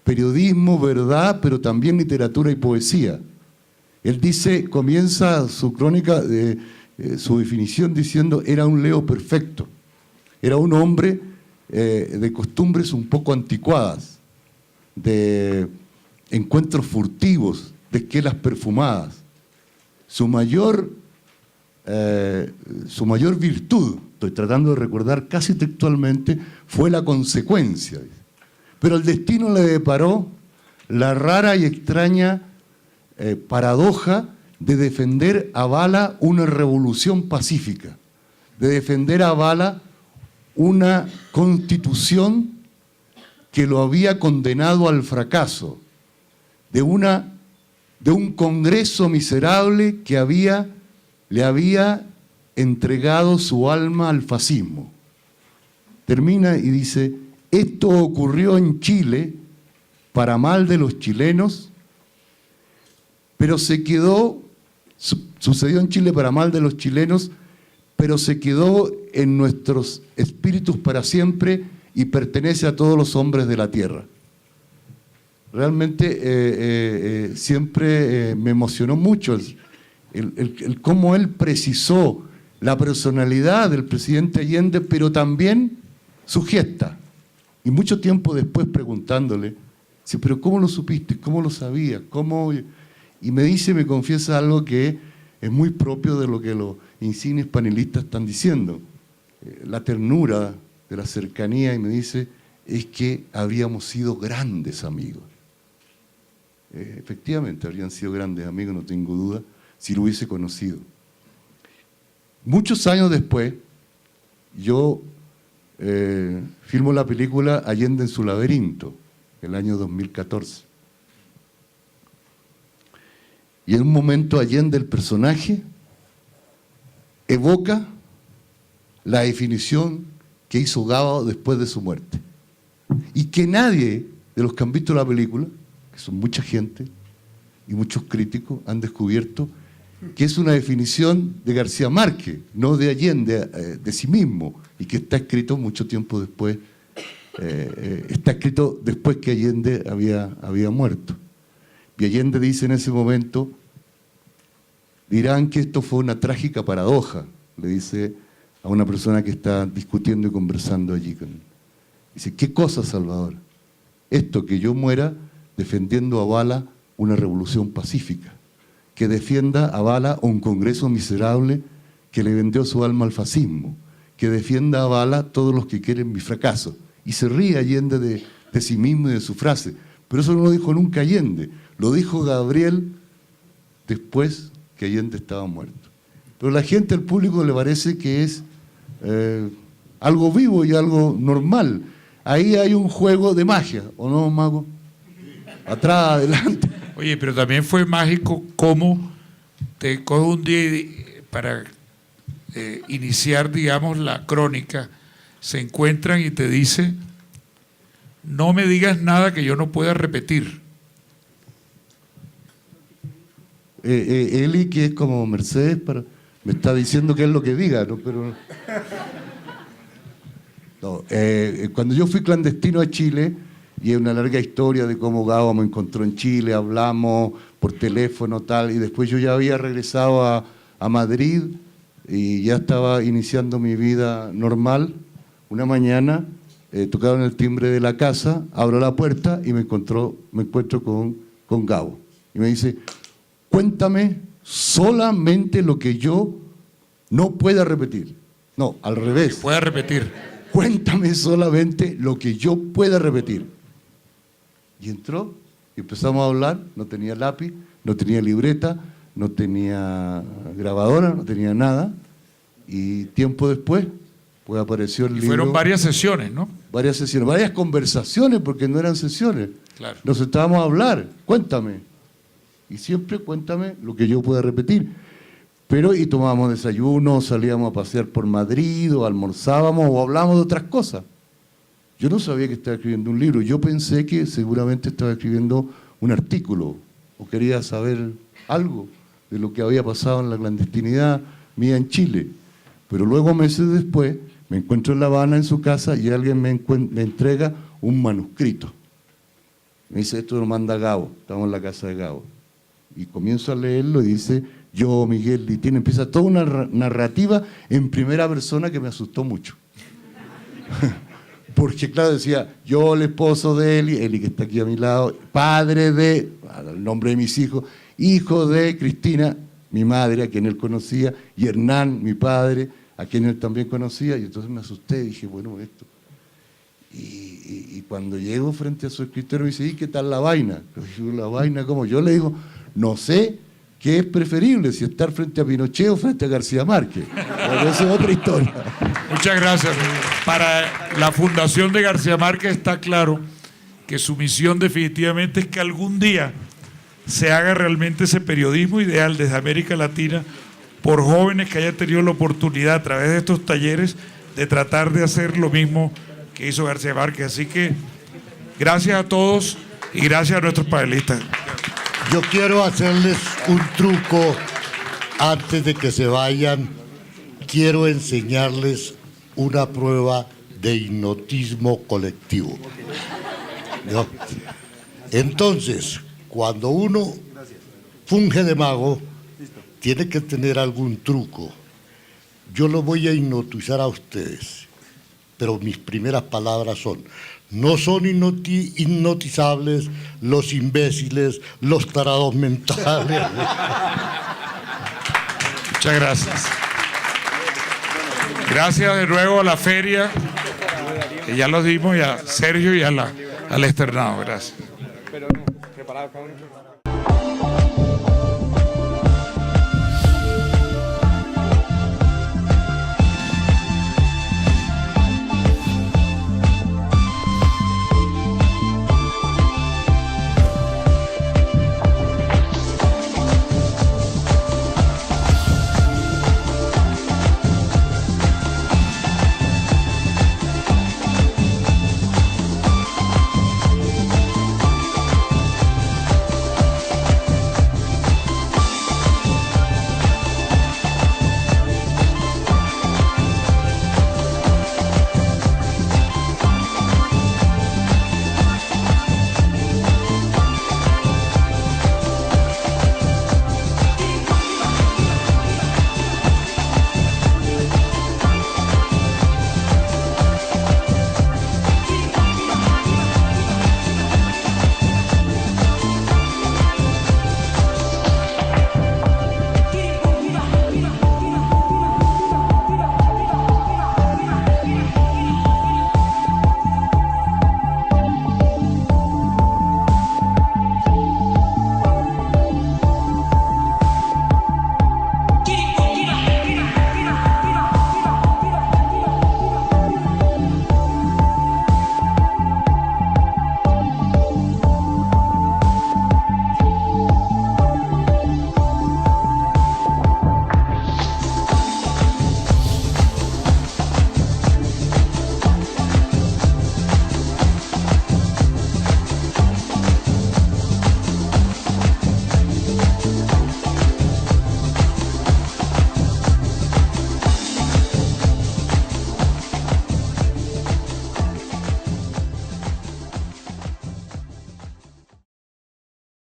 periodismo, verdad, pero también literatura y poesía. Él dice, comienza su crónica, su definición diciendo, era un Leo perfecto, era un hombre de costumbres un poco anticuadas, de encuentros furtivos, de esquelas perfumadas. Su mayor virtud, estoy tratando de recordar casi textualmente, fue la consecuencia. Pero el destino le deparó la rara y extraña paradoja de defender a bala una revolución pacífica, de defender a bala una constitución que lo había condenado al fracaso, de un Congreso miserable que le había entregado su alma al fascismo. Termina y dice, esto ocurrió en Chile para mal de los chilenos, pero sucedió en Chile para mal de los chilenos, pero se quedó en nuestros espíritus para siempre y pertenece a todos los hombres de la tierra. Realmente siempre me emocionó mucho el cómo él precisó la personalidad del presidente Allende, pero también su gesta. Y mucho tiempo después preguntándole, dice, pero ¿cómo lo supiste? ¿Cómo lo sabías? ¿Cómo? Y me confiesa algo que es muy propio de lo que los insignes panelistas están diciendo. La ternura de la cercanía, y me dice, es que habríamos sido grandes amigos. Efectivamente, habrían sido grandes amigos, no tengo duda, si lo hubiese conocido. Muchos años después, yo filmo la película Allende en su laberinto, el año 2014. Y en un momento Allende, el personaje, evoca la definición que hizo Gabo después de su muerte. Y que nadie de los que han visto la película, que son mucha gente y muchos críticos, han descubierto que es una definición de García Márquez, no de Allende, de sí mismo, y que está escrito mucho tiempo después, está escrito después que Allende había muerto. Y Allende dice en ese momento, dirán que esto fue una trágica paradoja, le dice a una persona que está discutiendo y conversando allí con él. Dice, ¿qué cosa, Salvador? Esto, que yo muera defendiendo a bala una revolución pacífica, que defienda a bala un Congreso miserable que le vendió su alma al fascismo, que defienda a bala todos los que quieren mi fracaso. Y se ríe Allende de sí mismo y de su frase. Pero eso no lo dijo nunca Allende, lo dijo Gabriel después que Allende estaba muerto. Pero a la gente, al público, le parece que es algo vivo y algo normal. Ahí hay un juego de magia, ¿o no, Mago? Atrás, adelante. Oye, pero también fue mágico cómo te coge un día para iniciar, digamos, la crónica, se encuentran y te dice, no me digas nada que yo no pueda repetir. Eli, que es como Mercedes, me está diciendo qué es lo que diga, ¿no? Pero no, cuando yo fui clandestino a Chile, y es una larga historia de cómo Gabo me encontró en Chile, hablamos por teléfono, tal, y después yo ya había regresado a Madrid y ya estaba iniciando mi vida normal. Una mañana tocaron el timbre de la casa, abro la puerta y me encuentro con Gabo. Y me dice, cuéntame solamente lo que yo no pueda repetir. No, al revés. Que pueda repetir. Cuéntame solamente lo que yo pueda repetir. Y entró y empezamos a hablar, no tenía lápiz, no tenía libreta, no tenía grabadora, no tenía nada. Y tiempo después, pues apareció el libro. Y fueron varias sesiones, ¿no? Varias sesiones, varias conversaciones, porque no eran sesiones. Claro. Nos sentábamos a hablar, cuéntame. Y siempre cuéntame lo que yo pueda repetir. Pero, y tomábamos desayuno, salíamos a pasear por Madrid, o almorzábamos, o hablábamos de otras cosas. Yo no sabía que estaba escribiendo un libro, yo pensé que seguramente estaba escribiendo un artículo, o quería saber algo de lo que había pasado en la clandestinidad mía en Chile. Pero luego, meses después, me encuentro en La Habana, en su casa, y alguien me entrega un manuscrito. Me dice, esto lo manda Gabo, estamos en la casa de Gabo. Y comienzo a leerlo y dice, yo, Miguel Litín, empieza toda una narrativa en primera persona que me asustó mucho. Porque claro, decía, yo el esposo de Eli que está aquí a mi lado, padre de, el nombre de mis hijos, hijo de Cristina, mi madre, a quien él conocía, y Hernán, mi padre, a quien él también conocía, y entonces me asusté y dije, bueno, esto. Y cuando llego frente a su escritorio me dice, ¿y qué tal la vaina? Yo digo, ¿la vaina cómo? Yo le digo, no sé, ¿Qué es preferible, si estar frente a Pinochet o frente a García Márquez? Pero esa es otra historia. Muchas gracias. Para la Fundación de García Márquez está claro que su misión definitivamente es que algún día se haga realmente ese periodismo ideal desde América Latina por jóvenes que hayan tenido la oportunidad a través de estos talleres de tratar de hacer lo mismo que hizo García Márquez. Así que gracias a todos y gracias a nuestros panelistas. Yo quiero hacerles un truco antes de que se vayan. Quiero enseñarles una prueba de hipnotismo colectivo. ¿No? Entonces, cuando uno funge de mago, tiene que tener algún truco. Yo lo voy a hipnotizar a ustedes, pero mis primeras palabras son: no son hipnotizables los imbéciles, los tarados mentales. Muchas gracias. Gracias de nuevo a la feria, que ya lo dimos, y a Sergio y al externado. Gracias.